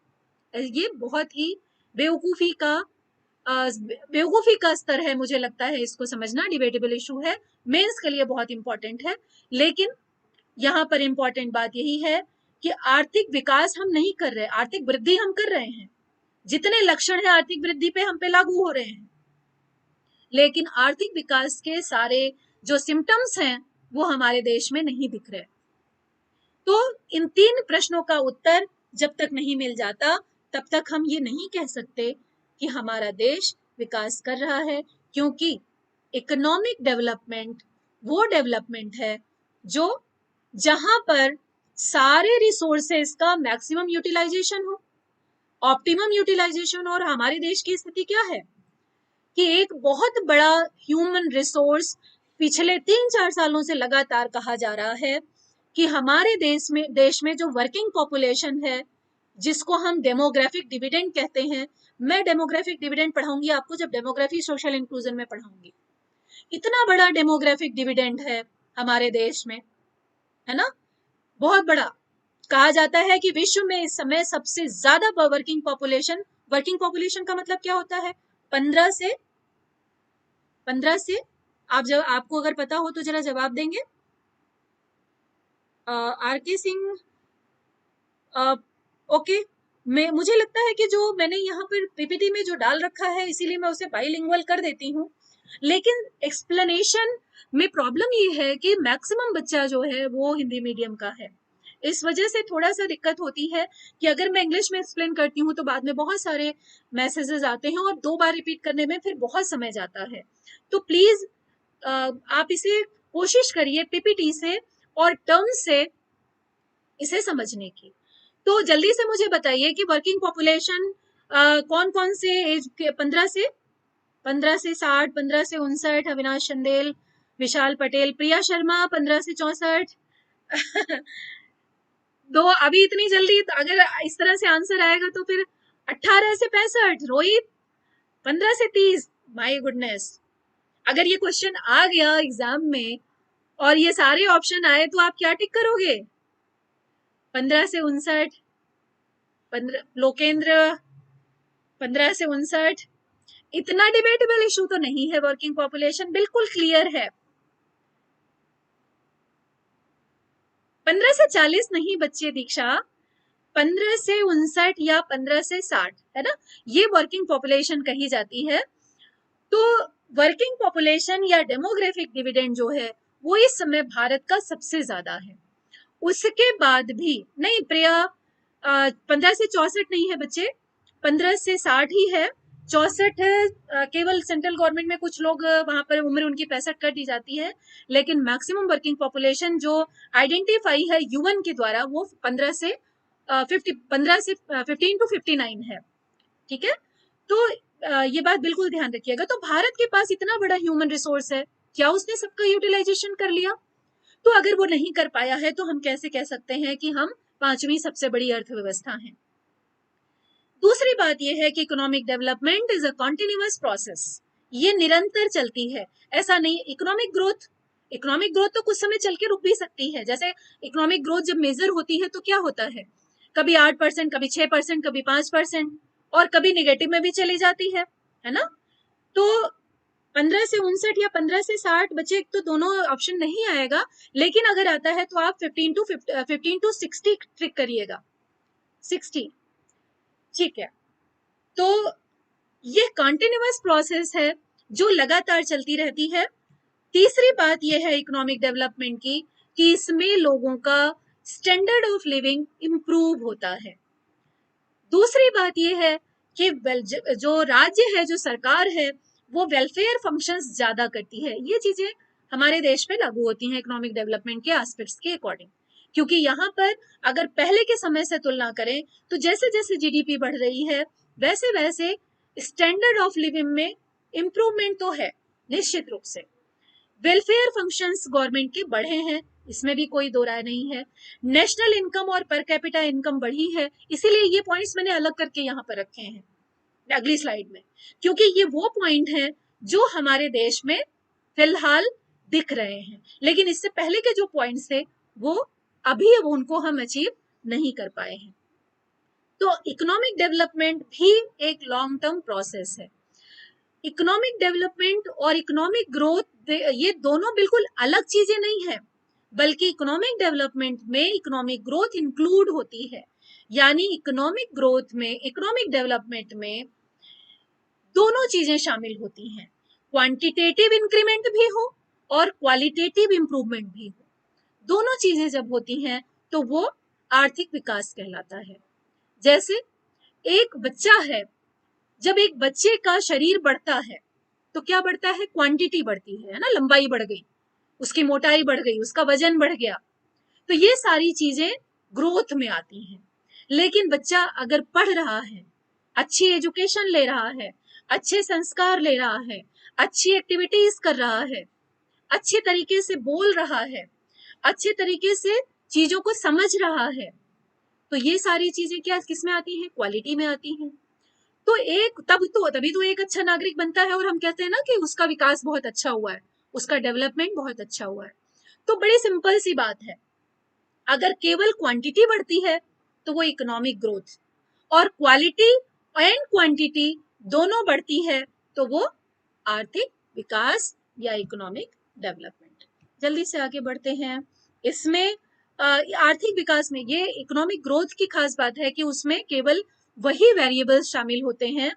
ये बहुत ही बेवकूफी का स्तर है, मुझे लगता है इसको समझना डिबेटेबल इशू है, मेंस के लिए बहुत इंपॉर्टेंट है। लेकिन यहाँ पर इंपॉर्टेंट बात यही है कि आर्थिक विकास हम नहीं कर रहे, आर्थिक वृद्धि हम कर रहे हैं, जितने लक्षण है आर्थिक वृद्धि पे हम पे लागू हो रहे हैं, लेकिन आर्थिक विकास के सारे जो सिम्टम्स हैं वो हमारे देश में नहीं दिख रहे। तो इन 3 प्रश्नों का उत्तर जब तक नहीं मिल जाता तब तक हम ये नहीं कह सकते कि हमारा देश विकास कर रहा है, क्योंकि इकोनॉमिक डेवलपमेंट वो डेवलपमेंट है जो जहां पर सारे रिसोर्सेस का मैक्सिमम यूटिलाइजेशन हो, ऑप्टिमम यूटिलाइजेशन। और हमारे देश की स्थिति क्या है कि एक बहुत बड़ा ह्यूमन रिसोर्स पिछले 3-4 सालों से लगातार कहा जा रहा है कि हमारे देश में जो वर्किंग पॉपुलेशन है, जिसको हम डेमोग्राफिक डिविडेंड कहते हैं, मैं डेमोग्राफिक डिविडेंड पढ़ाऊंगी आपको जब डेमोग्राफी सोशल इंक्लूजन में पढ़ाऊंगी। इतना बड़ा डेमोग्राफिक डिविडेंड है हमारे देश में, है ना, बहुत बड़ा। कहा जाता है कि विश्व में इस समय सबसे ज्यादा वर्किंग पॉपुलेशन का मतलब क्या होता है, 15 से आप जब आपको अगर पता हो तो जरा जवाब देंगे। आर के सिंह, ओके। मुझे लगता है कि जो मैंने यहाँ पर पीपीटी में जो डाल रखा है, इसीलिए मैं उसे बाइलिंगुअल कर देती हूँ, लेकिन एक्सप्लेनेशन में प्रॉब्लम ये है कि मैक्सिमम बच्चा जो है वो हिंदी मीडियम का है। इस वजह से थोड़ा सा दिक्कत होती है कि अगर मैं इंग्लिश में एक्सप्लेन करती हूँ तो बाद में बहुत सारे मैसेजेस आते हैं और 2 बार रिपीट करने में फिर बहुत समय जाता है। तो प्लीज आप इसे कोशिश करिए पीपीटी से और टर्म से इसे समझने की। तो जल्दी से मुझे बताइए कि वर्किंग पॉपुलेशन कौन कौन से एज के, 15 से 60, 15 से 59, अविनाश चंदेल, विशाल पटेल, प्रिया शर्मा 15 से 64 दो अभी इतनी जल्दी, अगर इस तरह से आंसर आएगा तो फिर 18 से 65, रोहित 15 से 30। माय गुडनेस, अगर ये क्वेश्चन आ गया एग्जाम में और ये सारे ऑप्शन आए तो आप क्या टिक करोगे? 15 से 59, 15 लोकेंद्र 15 से 59। इतना डिबेटेबल इशू तो नहीं है, वर्किंग पॉपुलेशन बिल्कुल क्लियर है। 15 से 40 नहीं बच्चे दीक्षा, 15 से 59 या 15 से 60, है ना, ये वर्किंग पॉपुलेशन कही जाती है। तो वर्किंग पॉपुलेशन या डेमोग्राफिक डिविडेंड जो है वो इस समय भारत का सबसे ज्यादा है। उसके बाद भी नहीं प्रिया, 15 से 64 नहीं है बच्चे, 15 से 60 ही है। 64 केवल सेंट्रल गवर्नमेंट में कुछ लोग वहां पर उम्र उनकी 65 कर दी जाती है, लेकिन मैक्सिमम वर्किंग पॉपुलेशन जो आइडेंटिफाई है यूएन के द्वारा वो 15 से 15 टू 59 है। ठीक है, तो ये बात बिल्कुल ध्यान रखिएगा। तो भारत के पास इतना बड़ा ह्यूमन रिसोर्स है, क्या उसने सबका यूटिलाइजेशन कर लिया? तो अगर वो नहीं कर पाया है तो हम कैसे कह सकते हैं कि हम 5वीं सबसे बड़ी अर्थव्यवस्था हैं? दूसरी बात यह है कि economic development is a continuous process, ये निरंतर चलती है। ऐसा नहीं, इकोनॉमिक ग्रोथ तो कुछ समय चल के रुक भी सकती है। जैसे इकोनॉमिक ग्रोथ जब मेजर होती है तो क्या होता है, कभी 8%, कभी 6%, कभी 5%, और कभी निगेटिव में भी चली जाती है ना। तो 15 से 59 या 15 से 60 बच्चे, तो दोनों ऑप्शन नहीं आएगा, लेकिन अगर आता है तो आप 15 टू 60 ट्रिक करिएगा, 60। ठीक है, तो ये कंटिन्यूअस प्रोसेस है जो लगातार चलती रहती है। तीसरी बात यह है इकोनॉमिक डेवलपमेंट की कि इसमें लोगों का स्टैंडर्ड ऑफ लिविंग इंप्रूव होता है। दूसरी बात यह है कि जो राज्य है, जो सरकार है, वो वेलफेयर फंक्शंस ज्यादा करती है। ये चीजें हमारे देश में लागू होती हैं इकोनॉमिक डेवलपमेंट के एस्पेक्ट्स के अकॉर्डिंग, क्योंकि यहाँ पर अगर पहले के समय से तुलना करें तो जैसे जैसे जीडीपी बढ़ रही है वैसे वैसे स्टैंडर्ड ऑफ लिविंग में इंप्रूवमेंट तो है निश्चित रूप से। वेलफेयर फंक्शंस गवर्नमेंट के बढ़े हैं, इसमें भी कोई दो राय नहीं है। नेशनल इनकम और पर कैपिटा इनकम बढ़ी है, इसीलिए ये पॉइंट्स मैंने अलग करके यहाँ पर रखे हैं अगली स्लाइड में, क्योंकि ये वो पॉइंट हैं जो हमारे देश में फिलहाल दिख रहे हैं, लेकिन इससे पहले के जो पॉइंट्स थे वो अभी अब उनको हम अचीव नहीं कर पाए हैं। तो इकोनॉमिक डेवलपमेंट भी एक लॉन्ग टर्म प्रोसेस है। इकोनॉमिक डेवलपमेंट और इकोनॉमिक ग्रोथ ये दोनों बिल्कुल अलग चीजें नहीं है, बल्कि इकोनॉमिक डेवलपमेंट में इकोनॉमिक ग्रोथ इंक्लूड होती है। यानी इकोनॉमिक ग्रोथ में, इकोनॉमिक डेवलपमेंट में दोनों चीजें शामिल होती हैं, क्वांटिटेटिव इंक्रीमेंट भी हो और क्वालिटेटिव इंप्रूवमेंट भी हो। दोनों चीजें जब होती हैं तो वो आर्थिक विकास कहलाता है। जैसे एक बच्चा है जब एक बच्चे का शरीर बढ़ता है तो क्या बढ़ता है, क्वांटिटी बढ़ती है ना, लंबाई बढ़ गई, उसकी मोटाई बढ़ गई, उसका वजन बढ़ गया, तो ये सारी चीजें ग्रोथ में आती हैं। लेकिन बच्चा अगर पढ़ रहा है, अच्छी एजुकेशन ले रहा है, अच्छे संस्कार ले रहा है, अच्छी एक्टिविटीज कर रहा है, अच्छे तरीके से बोल रहा है, अच्छे तरीके से चीजों को समझ रहा है, तो ये सारी चीजें क्या किसमें आती हैं, क्वालिटी में आती हैं। तो एक तभी तो एक अच्छा नागरिक बनता है, और हम कहते हैं ना कि उसका विकास बहुत अच्छा हुआ है, उसका डेवलपमेंट बहुत अच्छा हुआ है। तो बड़ी सिंपल सी बात है, अगर केवल क्वांटिटी बढ़ती है तो वो इकोनॉमिक ग्रोथ, और क्वालिटी एंड क्वांटिटी दोनों बढ़ती है तो वो आर्थिक विकास या इकोनॉमिक डेवलपमेंट। जल्दी से आगे बढ़ते हैं। इसमें आर्थिक विकास में ये इकोनॉमिक ग्रोथ की खास बात है कि उसमें केवल वही वेरिएबल्स शामिल होते हैं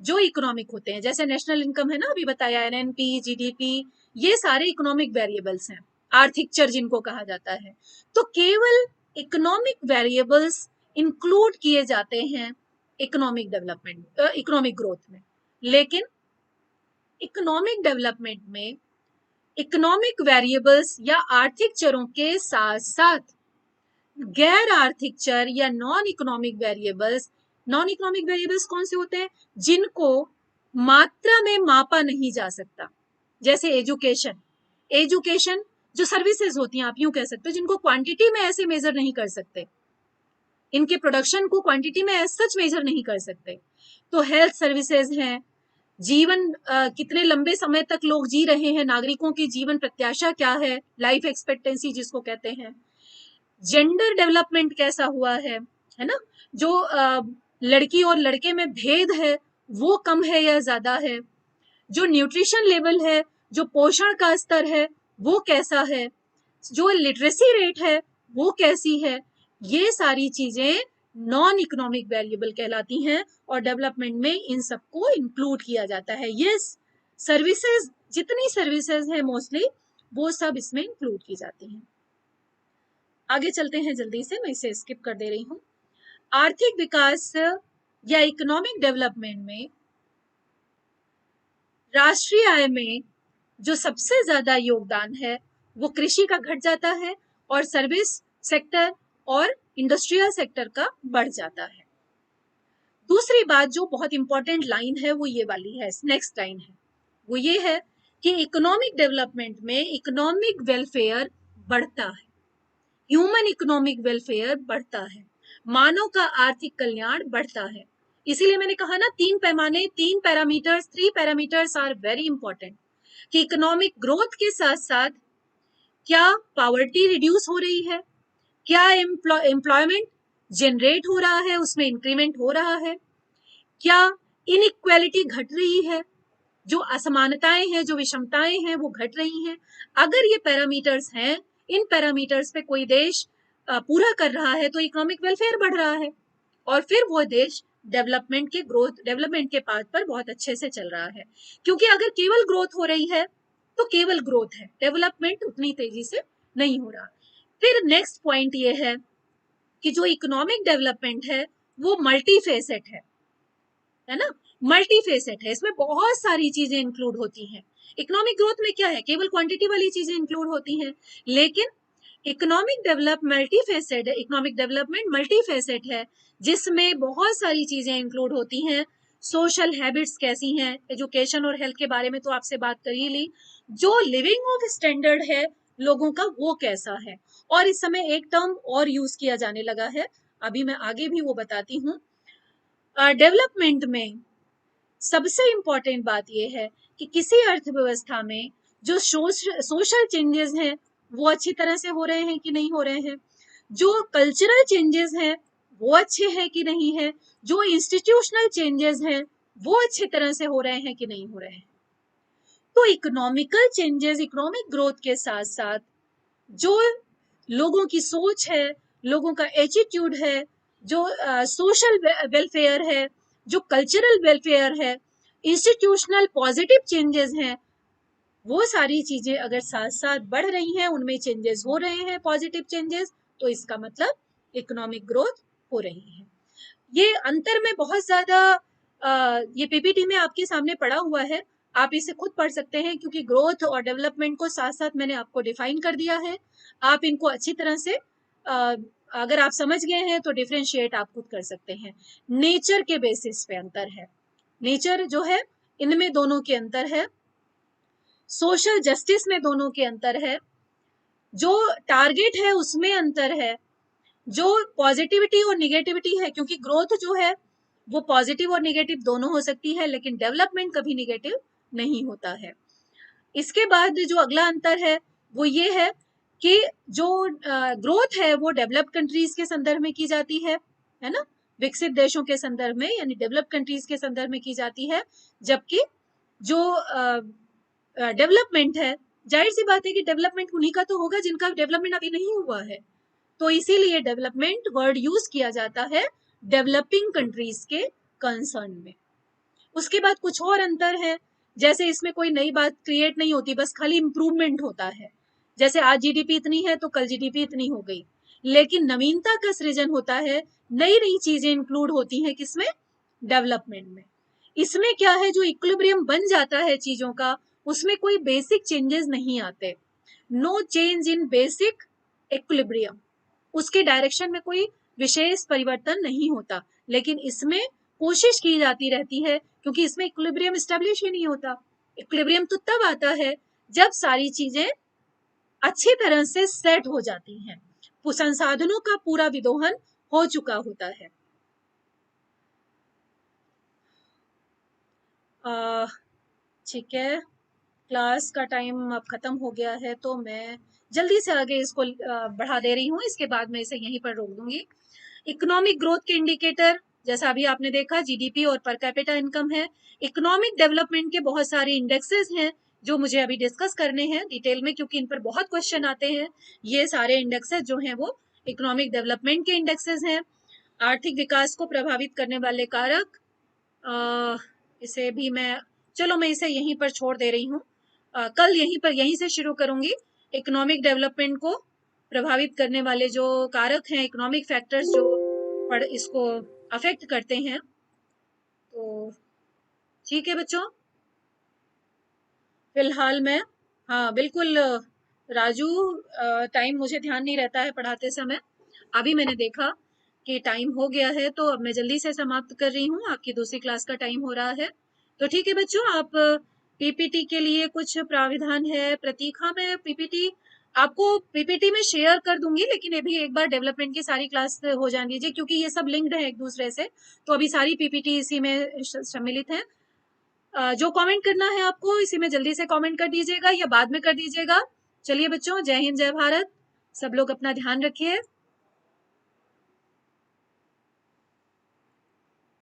जो इकोनॉमिक होते हैं, जैसे नेशनल इनकम है ना, अभी बताया, एनएनपी, जीडीपी, ये सारे इकोनॉमिक वेरिएबल्स हैं, आर्थिक चर जिनको कहा जाता है। तो केवल इकोनॉमिक वेरिएबल्स इंक्लूड किए जाते हैं इकोनॉमिक डेवलपमेंट, इकोनॉमिक ग्रोथ में। लेकिन इकोनॉमिक डेवलपमेंट में इकोनॉमिक वेरिएबल्स या आर्थिक चरों के साथ साथ गैर आर्थिक चर या नॉन इकोनॉमिक वेरिएबल्स कौन से होते हैं, जिनको मात्रा में मापा नहीं जा सकता, जैसे एजुकेशन जो सर्विसेज होती हैं, आप यूं कह सकते हो, जिनको क्वांटिटी में ऐसे मेजर नहीं कर सकते, इनके प्रोडक्शन को क्वांटिटी में सच मेजर नहीं कर सकते। तो हेल्थ सर्विसेज हैं, जीवन कितने लंबे समय तक लोग जी रहे हैं, नागरिकों की जीवन प्रत्याशा क्या है, लाइफ एक्सपेक्टेंसी जिसको कहते हैं, जेंडर डेवलपमेंट कैसा हुआ है ना, जो लड़की और लड़के में भेद है वो कम है या ज्यादा है, जो न्यूट्रिशन लेवल है, जो पोषण का स्तर है वो कैसा है, जो लिटरेसी रेट है वो कैसी है, ये सारी चीजें नॉन इकोनॉमिक वेरिएबल कहलाती हैं, और डेवलपमेंट में इन सबको इंक्लूड किया जाता है। ये सर्विसेज, जितनी सर्विसेज है मोस्टली, वो सब इसमें इंक्लूड की जाती हैं। आगे चलते हैं जल्दी से, मैं इसे स्किप कर दे रही हूं। आर्थिक विकास या इकोनॉमिक डेवलपमेंट में राष्ट्रीय आय में जो सबसे ज्यादा योगदान है वो कृषि का घट जाता है, और सर्विस सेक्टर और इंडस्ट्रियल सेक्टर का बढ़ जाता है। दूसरी बात जो बहुत इंपॉर्टेंट लाइन है वो ये वाली है, नेक्स्ट लाइन है, वो ये है कि इकोनॉमिक डेवलपमेंट में इकोनॉमिक वेलफेयर बढ़ता है, ह्यूमन इकोनॉमिक वेलफेयर बढ़ता है, मानव का आर्थिक कल्याण बढ़ता है। इसीलिए मैंने कहा ना, तीन पैमाने, तीन parameters, 3 parameters are very important, कि इकोनॉमिक ग्रोथ के साथ साथ क्या पावर्टी रिड्यूस हो रही है, क्या एम्प्लॉयमेंट जनरेट हो रहा है, उसमें इंक्रीमेंट हो रहा है, क्या इनइक्वालिटी घट रही है, जो असमानताएं हैं, जो विषमताएं हैं वो घट रही हैं। अगर ये पैरामीटर्स हैं, इन पैरामीटर्स पे कोई देश पूरा कर रहा है तो इकोनॉमिक वेलफेयर बढ़ रहा है, और फिर वो देश डेवलपमेंट के पाथ पर बहुत अच्छे से चल रहा है। क्योंकि अगर केवल ग्रोथ हो रही है तो केवल ग्रोथ है, डेवलपमेंट उतनी तेजी से नहीं हो रहा। फिर नेक्स्ट पॉइंट ये है कि जो इकोनॉमिक डेवलपमेंट है वो मल्टी फेसेट है ना, मल्टी फेसेट है, इसमें बहुत सारी चीजें इंक्लूड होती हैं। इकोनॉमिक ग्रोथ में क्या है, केवल क्वांटिटी वाली चीजें इंक्लूड होती हैं, लेकिन इकोनॉमिक डेवलपमेंट मल्टी फेसेट है, जिसमें बहुत सारी चीजें इंक्लूड होती हैं। सोशल हैबिट्स कैसी हैं, एजुकेशन और हेल्थ के बारे में तो आपसे बात कर ही ली, जो लिविंग ऑफ स्टैंडर्ड है लोगों का वो कैसा है, और इस समय एक टर्म और यूज किया जाने लगा है, अभी मैं आगे भी वो बताती हूँ। डेवलपमेंट में सबसे इंपॉर्टेंट बात यह है कि किसी अर्थव्यवस्था में जो सोशल चेंजेस हैं वो अच्छी तरह से हो रहे हैं कि नहीं हो रहे हैं, जो कल्चरल चेंजेस हैं वो अच्छे हैं कि नहीं है, जो इंस्टीट्यूशनल चेंजेस हैं वो अच्छी तरह से हो रहे हैं कि नहीं हो रहे हैं। तो इकोनॉमिकल चेंजेस, इकोनॉमिक ग्रोथ के साथ साथ जो लोगों की सोच है, लोगों का एटीट्यूड है, जो सोशल वेलफेयर है, जो कल्चरल वेलफेयर है, इंस्टीट्यूशनल पॉजिटिव चेंजेस हैं, वो सारी चीजें अगर साथ साथ बढ़ रही हैं, उनमें चेंजेस हो रहे हैं, पॉजिटिव चेंजेस, तो इसका मतलब इकोनॉमिक ग्रोथ हो रही है। ये अंतर में बहुत ज्यादा ये पीपीटी में आपके सामने पड़ा हुआ है, आप इसे खुद पढ़ सकते हैं, क्योंकि ग्रोथ और डेवलपमेंट को साथ साथ मैंने आपको डिफाइन कर दिया है। आप इनको अच्छी तरह से अगर आप समझ गए हैं तो डिफरेंशिएट आप खुद कर सकते हैं। नेचर के बेसिस पे अंतर है, नेचर जो है इनमें दोनों के अंतर है, सोशल जस्टिस में दोनों के अंतर है, जो टारगेट है उसमें अंतर है, जो पॉजिटिविटी और निगेटिविटी है, क्योंकि ग्रोथ जो है वो पॉजिटिव और निगेटिव दोनों हो सकती है, लेकिन डेवलपमेंट कभी निगेटिव नहीं होता है। इसके बाद जो अगला अंतर है वो ये है कि जो ग्रोथ है वो डेवलप्ड कंट्रीज के संदर्भ में की जाती है ना, विकसित देशों के संदर्भ में यानी डेवलप्ड कंट्रीज के संदर्भ में की जाती है, जबकि जो डेवलपमेंट है, जाहिर सी बात है कि डेवलपमेंट उन्हीं का तो होगा जिनका डेवलपमेंट अभी नहीं हुआ है, तो इसीलिए डेवलपमेंट वर्ड यूज किया जाता है डेवलपिंग कंट्रीज के कंसर्न में। उसके बाद कुछ और अंतर है, जैसे इसमें कोई नई बात क्रिएट नहीं होती, बस खाली इंप्रूवमेंट होता है। जैसे आज जीडीपी इतनी है तो कल जीडीपी इतनी हो गई, लेकिन नवीनता का सृजन होता है, नई नई चीजें इंक्लूड होती हैं किसमें, डेवलपमेंट में। इसमें क्या है, जो इक्विलिब्रियम बन जाता है चीजों का, उसमें कोई बेसिक चेंजेस नहीं आते, no change in basic equilibrium, उसके डायरेक्शन में कोई विशेष परिवर्तन नहीं होता, लेकिन इसमें कोशिश की जाती रहती है, क्योंकि इसमें इक्विलिब्रियम स्टैब्लिश ही नहीं होता। इक्विलिब्रियम तो तब आता है जब सारी चीजें अच्छी तरह से सेट हो जाती हैं, संसाधनों का पूरा विदोहन हो चुका होता है। ठीक है, क्लास का टाइम अब खत्म हो गया है, तो मैं जल्दी से आगे इसको बढ़ा दे रही हूँ, इसके बाद मैं इसे यहीं पर रोक दूंगी। इकोनॉमिक ग्रोथ के इंडिकेटर, जैसा अभी आपने देखा जीडीपी और पर कैपिटा इनकम है। इकोनॉमिक डेवलपमेंट के बहुत सारे इंडेक्सेस हैं जो मुझे अभी डिस्कस करने हैं डिटेल में, क्योंकि इन पर बहुत क्वेश्चन आते हैं। ये सारे इंडेक्सेस जो हैं वो इकोनॉमिक डेवलपमेंट के इंडेक्सेस हैं। आर्थिक विकास को प्रभावित करने वाले कारक, इसे भी मैं इसे यहीं पर छोड़ दे रही हूँ, कल यहीं से शुरू करूंगी। इकोनॉमिक डेवलपमेंट को प्रभावित करने वाले जो कारक हैं, इकोनॉमिक फैक्टर्स जो इसको अफेक्ट करते हैं, तो ठीक है बच्चों। फिलहाल मैं, हाँ बिल्कुल राजू, टाइम मुझे ध्यान नहीं रहता है पढ़ाते समय, अभी मैंने देखा कि टाइम हो गया है, तो अब मैं जल्दी से समाप्त कर रही हूँ, आपकी दूसरी क्लास का टाइम हो रहा है। तो ठीक है बच्चों, आप पीपीटी के लिए कुछ प्राविधान है, प्रतीक, हाँ मैं पीपीटी आपको पीपीटी में शेयर कर दूंगी, लेकिन अभी एक बार डेवलपमेंट की सारी क्लास हो जाने दीजिए, क्योंकि ये सब लिंक्ड है एक दूसरे से, तो अभी सारी पीपीटी इसी में सम्मिलित है। जो कमेंट करना है आपको इसी में जल्दी से कमेंट कर दीजिएगा या बाद में कर दीजिएगा। चलिए बच्चों, जय हिंद जय भारत, सब लोग अपना ध्यान रखिए।